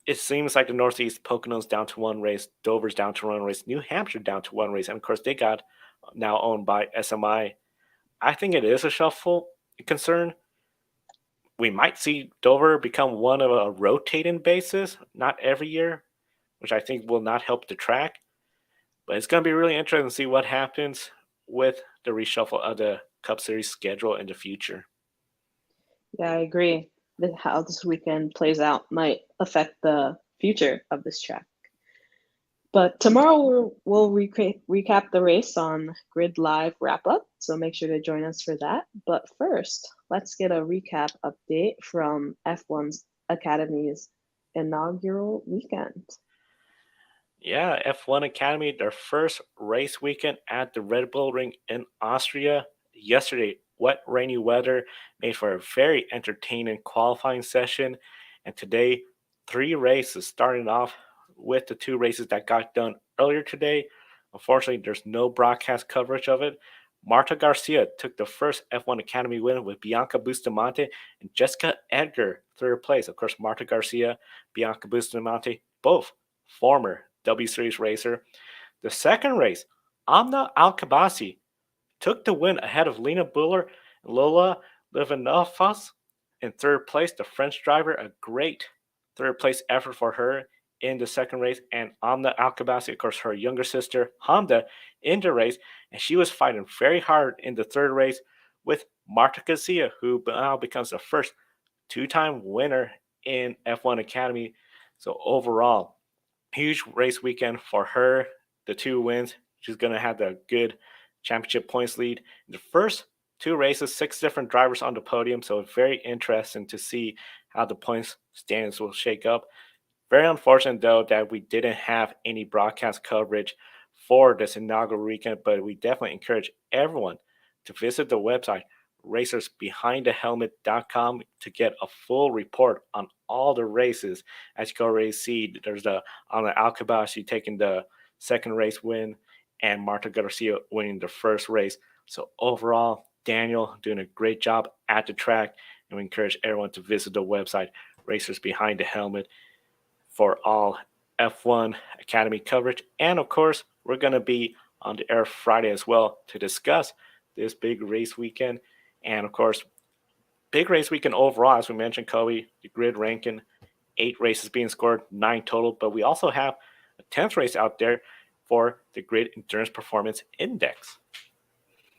it seems like the Northeast, Pocono's down to 1 race, Dover's down to 1 race, New Hampshire down to 1 race, and of course they got now owned by SMI. I think it is a shuffle concern. We might see Dover become one of a rotating basis, not every year, which I think will not help the track. But it's going to be really interesting to see what happens with the reshuffle of the Cup Series schedule in the future. Yeah, I agree. How this weekend plays out might affect the future of this track. But tomorrow we'll recap the race on Grid Live Wrap Up, so make sure to join us for that. But first, let's get a recap update from F1's Academy's inaugural weekend. Yeah, F1 Academy, their first race weekend at the Red Bull Ring in Austria. Yesterday, wet, rainy weather made for a very entertaining qualifying session. And today, 3 races, starting off with the 2 races that got done earlier today. Unfortunately, there's no broadcast coverage of it. Marta Garcia took the first F1 Academy win with Bianca Bustamante and Jessica Edgar third place. Of course, Marta Garcia, Bianca Bustamante, both former W Series racer. The second race, Amna Alkabasi took the win ahead of Lena Buller and Lola Livanovas in third place. The French driver, a great third place effort for her in the second race. And Amna Alkabasi, of course, her younger sister, Honda, in the race. And she was fighting very hard in the third race with Marta Garcia, who now becomes the first two-time winner in F1 Academy. So overall, huge race weekend for her. The two wins. She's going to have the good championship points lead. In the first two races, 6 different drivers on the podium. So very interesting to see how the points standings will shake up. Very unfortunate, though, that we didn't have any broadcast coverage for this inaugural weekend, but we definitely encourage everyone to visit the website racersbehindthehelmet.com to get a full report on all the races. As you can already see, there's the Alkabashi taking the second race win and Marta Garcia winning the first race. So overall, Daniel doing a great job at the track, and we encourage everyone to visit the website Racers Behind the Helmet for all F1 Academy coverage. And of course, we're going to be on the air Friday as well to discuss this big race weekend. And of course, big race weekend overall, as we mentioned, Kobe, the grid ranking, 8 races being scored, 9 total. But we also have a 10th race out there for the Grid Endurance Performance Index.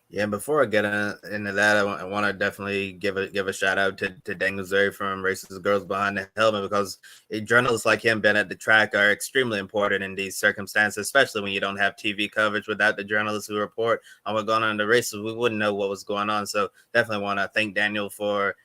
Yeah, before I get into that, I want to definitely give a shout out to Daniel Zuri from Races Girls Behind the Helmet, because journalists like him being at the track are extremely important in these circumstances, especially when you don't have TV coverage. Without the journalists who report on what's going on in the races, we wouldn't know what was going on. So definitely want to thank Daniel for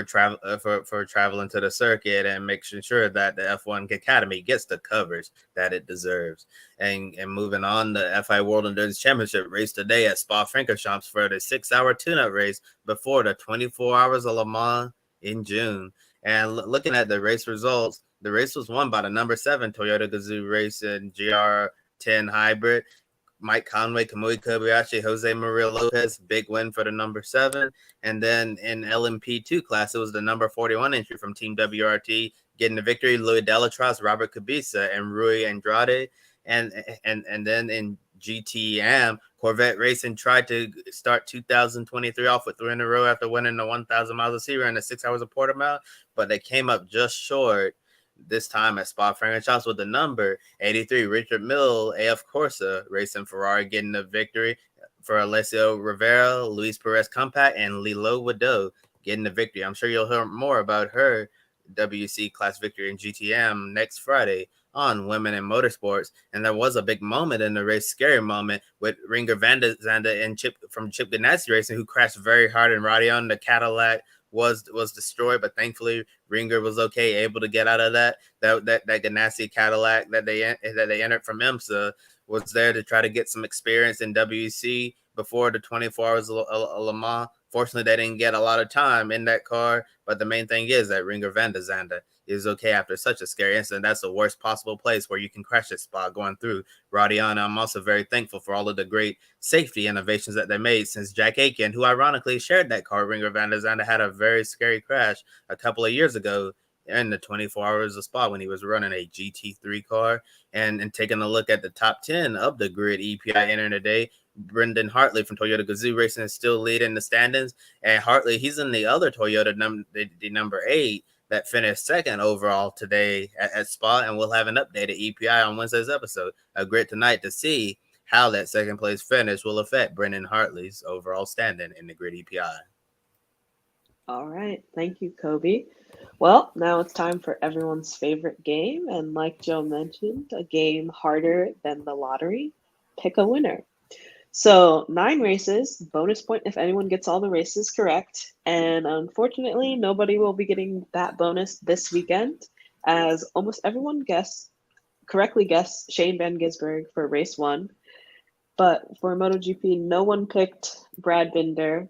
traveling to the circuit and making sure that the F1 Academy gets the coverage that it deserves. And moving on, the FI World Endurance Championship race today at Spa-Francorchamps for the 6-hour tune-up race before the 24 hours of Le Mans in June. And looking at the race results, the race was won by the number 7 Toyota Gazoo Racing GR10 Hybrid. Mike Conway, Kamui Kobayashi, Jose Maria Lopez, big win for the number 7. And then in LMP2 class, it was the number 41 entry from Team WRT getting the victory, Louis Delatraz, Robert Kubica, and Rui Andrade. And then in GTM, Corvette Racing tried to start 2023 off with 3 in a row after winning the 1,000 miles of Sebring and the 6 hours of Portimao, but they came up just short this time at Spa-Francorchamps with the number 83. Richard Mille, AF Corsa Racing Ferrari, getting the victory for Alessio Rivera, Luis Perez Compact, and Lilo Wadeau getting the victory. I'm sure you'll hear more about her WC class victory in GTM next Friday on Women in Motorsports. And there was a big moment in the race, scary moment, with Ringer van der Zande and Chip Ganassi Racing, who crashed very hard in Radion. The Cadillac was destroyed, but thankfully Ringer was okay, able to get out of that Ganassi Cadillac that they entered from IMSA was there to try to get some experience in WEC before the 24 hours of Le Mans. Fortunately, they didn't get a lot of time in that car, but the main thing is that Ringer van der Zande is okay after such a scary incident. That's the worst possible place where you can crash a spot going through Radiana. I'm also very thankful for all of the great safety innovations that they made, since Jack Aiken, who ironically shared that car, Ringer van der Zande, had a very scary crash a couple of years ago in the 24 hours of Spa when he was running a GT3 car. And taking a look at the top 10 of the grid EPI entering today, Brendan Hartley from Toyota Gazoo Racing is still leading the standings. And Hartley, he's in the other Toyota, the number 8, that finished second overall today at Spa. And we'll have an updated EPI on Wednesday's episode of Grid Tonight to see how that second place finish will affect Brendan Hartley's overall standing in the Grid EPI. All right. Thank you, Kobe. Well, now it's time for everyone's favorite game. And like Joe mentioned, a game harder than the lottery. Pick a winner. So 9 races, bonus point if anyone gets all the races correct. And unfortunately, nobody will be getting that bonus this weekend, as almost everyone correctly guessed Shane Van Gisberg for race 1. But for MotoGP, no one picked Brad Binder.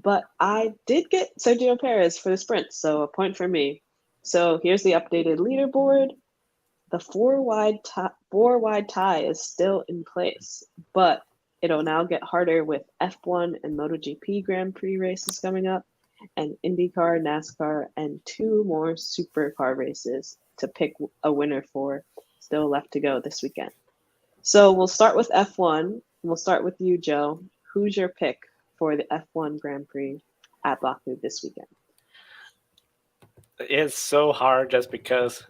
But I did get Sergio Perez for the sprint, so a point for me. So here's the updated leaderboard. The four wide tie is still in place, but It'll now get harder with F1 and MotoGP Grand Prix races coming up, and INDYCAR, NASCAR, and 2 more supercar races to pick a winner for still left to go this weekend. So we'll start with F1. We'll start with you, Joe. Who's your pick for the F1 Grand Prix at Baku this weekend? It's so hard just because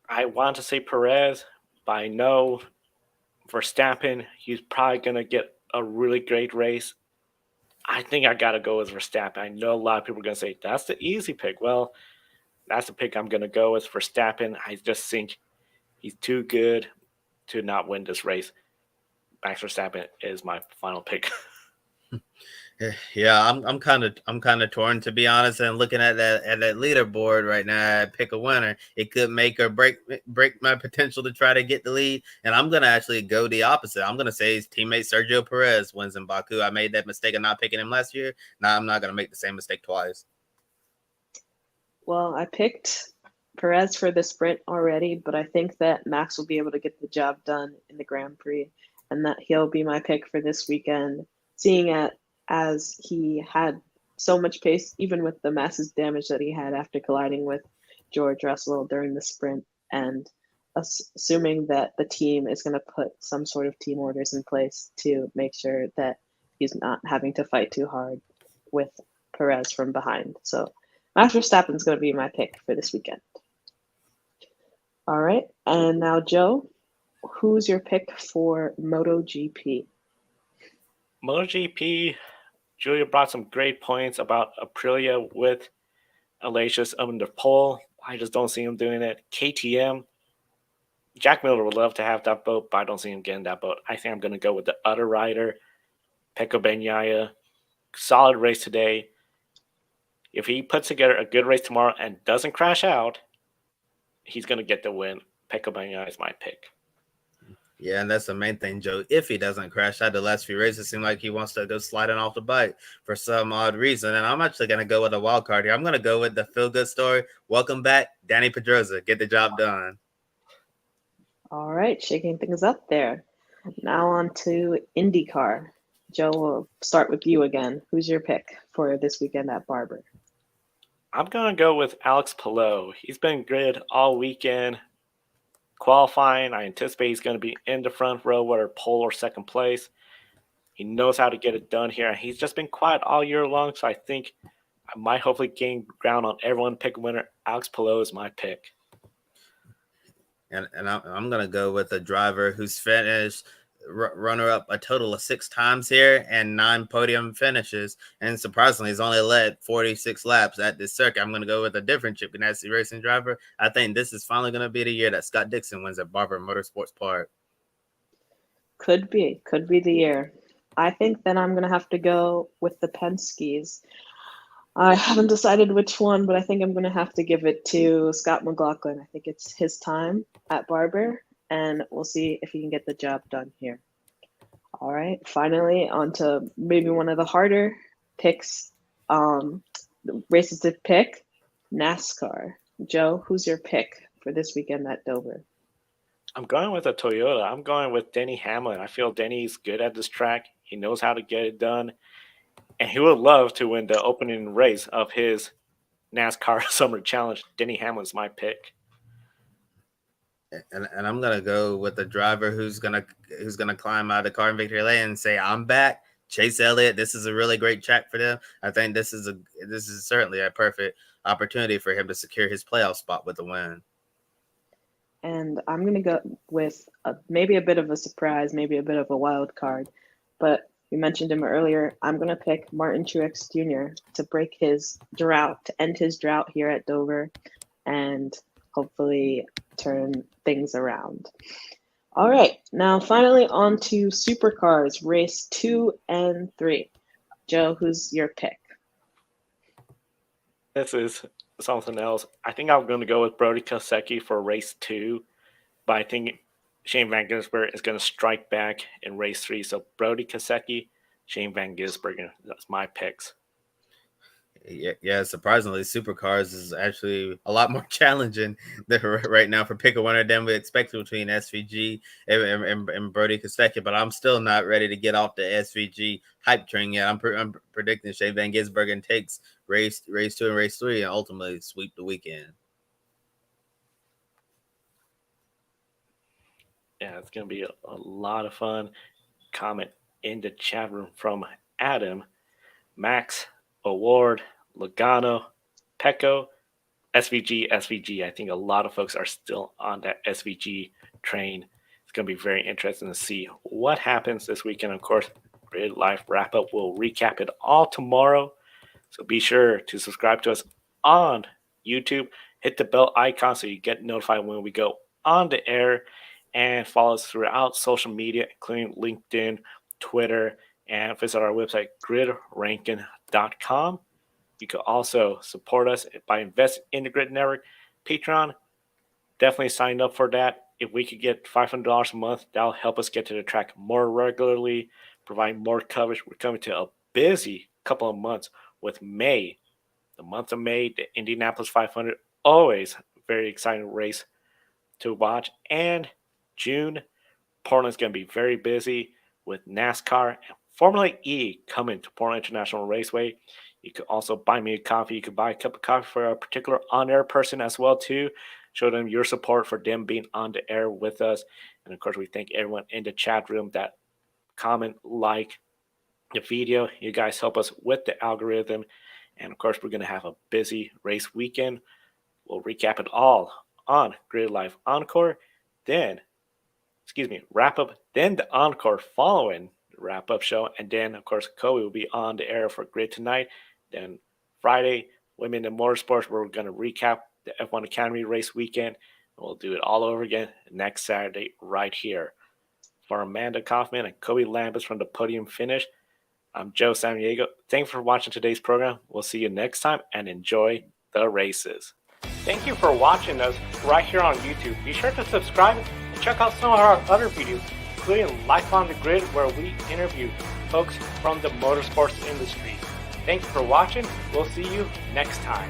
I want to say Perez, but I know Verstappen, he's probably going to get a really great race. I think I got to go with Verstappen. I know a lot of people are going to say, that's the easy pick. Well, that's the pick I'm going to go with Verstappen. I just think he's too good to not win this race. Max Verstappen is my final pick. Yeah, I'm kind of torn, to be honest. And looking at that leaderboard right now, I pick a winner. It could make or break my potential to try to get the lead. And I'm gonna actually go the opposite. I'm gonna say his teammate Sergio Perez wins in Baku. I made that mistake of not picking him last year. Now I'm not gonna make the same mistake twice. Well, I picked Perez for the sprint already, but I think that Max will be able to get the job done in the Grand Prix, and that he'll be my pick for this weekend, seeing as he had so much pace, even with the massive damage that he had after colliding with George Russell during the sprint, and assuming that the team is going to put some sort of team orders in place to make sure that he's not having to fight too hard with Perez from behind. So Max Verstappen's going to be my pick for this weekend. All right, and now Joe, who's your pick for MotoGP? MotoGP, Julia brought some great points about Aprilia with Aleix on the pole. I just don't see him doing it. KTM, Jack Miller would love to have that boat, but I don't see him getting that boat. I think I'm going to go with the other rider, Pecco Bagnaia. Solid race today. If he puts together a good race tomorrow and doesn't crash out, he's going to get the win. Pecco Bagnaia is my pick. Yeah, and that's the main thing, Joe. If he doesn't crash out the last few races, it seems like he wants to go sliding off the bike for some odd reason. And I'm actually going to go with a wild card here. I'm going to go with the feel-good story. Welcome back, Danny Pedrosa. Get the job done. All right, shaking things up there. Now on to IndyCar. Joe, we'll start with you again. Who's your pick for this weekend at Barber? I'm going to go with Alex Palou. He's been good all weekend. Qualifying, I anticipate he's going to be in the front row, whether pole or second place. He knows how to get it done here. He's just been quiet all year long, so I think I might hopefully gain ground on everyone. Pick a winner. Alex Palou is my pick. And I'm going to go with a driver who's finished runner-up a total of 6 times here and 9 podium finishes. And surprisingly, he's only led 46 laps at this circuit. I'm going to go with a different Chip Ganassi racing driver. I think this is finally going to be the year that Scott Dixon wins at Barber Motorsports Park. Could be the year. I think then I'm going to have to go with the Penske's. I haven't decided which one, but I think I'm going to have to give it to Scott McLaughlin. I think it's his time at Barber, and we'll see if he can get the job done here. All right, finally, on to maybe one of the harder picks, races to pick, NASCAR. Joe, who's your pick for this weekend at Dover? I'm going with a Toyota. I'm going with Denny Hamlin. I feel Denny's good at this track. He knows how to get it done. And he would love to win the opening race of his NASCAR Summer Challenge. Denny Hamlin's my pick. And I'm gonna go with the driver who's gonna climb out of the car in victory lane and say, "I'm back." Chase Elliott. This is a really great track for them. I think this is certainly a perfect opportunity for him to secure his playoff spot with the win. And I'm gonna go with maybe a bit of a surprise, maybe a bit of a wild card, but we mentioned him earlier. I'm gonna pick Martin Truex Jr. to break his drought, to end his drought here at Dover, and hopefully turn things around. All right, now finally on to Supercars, race 2 and 3. Joe, who's your pick? This is something else. I think I'm going to go with Brody Kosecki for race 2, but I think Shane Van Gisbergen is going to strike back in race 3. So Brody Kosecki, Shane Van Gisbergen, that's my picks. Yeah, surprisingly, Supercars is actually a lot more challenging right now for pick a winner than we expected between SVG and Brody Kostecki. But I'm still not ready to get off the SVG hype train yet. I'm predicting Shea Van Gisbergen takes race 2 and race 3 and ultimately sweep the weekend. Yeah, it's going to be a lot of fun. Comment in the chat room from Adam, Max, Award, Logano, Pecco, SVG. I think a lot of folks are still on that SVG train. It's going to be very interesting to see what happens this weekend. Of course, Grid Life Wrap Up will recap it all tomorrow. So be sure to subscribe to us on YouTube. Hit the bell icon so you get notified when we go on the air, and follow us throughout social media, including LinkedIn, Twitter, and visit our website, gridranking.com. You can also support us by investing in the Grid Network. Patreon, definitely sign up for that. If we could get $500 a month, that'll help us get to the track more regularly, provide more coverage. We're coming to a busy couple of months with May. The month of May, the Indianapolis 500, always a very exciting race to watch. And June, Portland's going to be very busy with NASCAR and Formula E coming to Portland International Raceway. You could also buy me a coffee. You could buy a cup of coffee for a particular on-air person as well, too. Show them your support for them being on the air with us. And, of course, we thank everyone in the chat room that comment, like the video. You guys help us with the algorithm. And, of course, we're going to have a busy race weekend. We'll recap it all on Grid Live Encore. Wrap up, then the encore following the wrap-up show. And then, of course, Kobe will be on the air for Grid tonight. Then Friday, Women in Motorsports, we're going to recap the F1 Academy race weekend. We'll do it all over again next Saturday right here. For Amanda Kaufman and Kobe Lambus from the Podium Finish, I'm Joe Samaniego. Thanks for watching today's program. We'll see you next time, and enjoy the races. Thank you for watching us right here on YouTube. Be sure to subscribe and check out some of our other videos, including Life on the Grid, where we interview folks from the motorsports industry. Thank you for watching. We'll see you next time.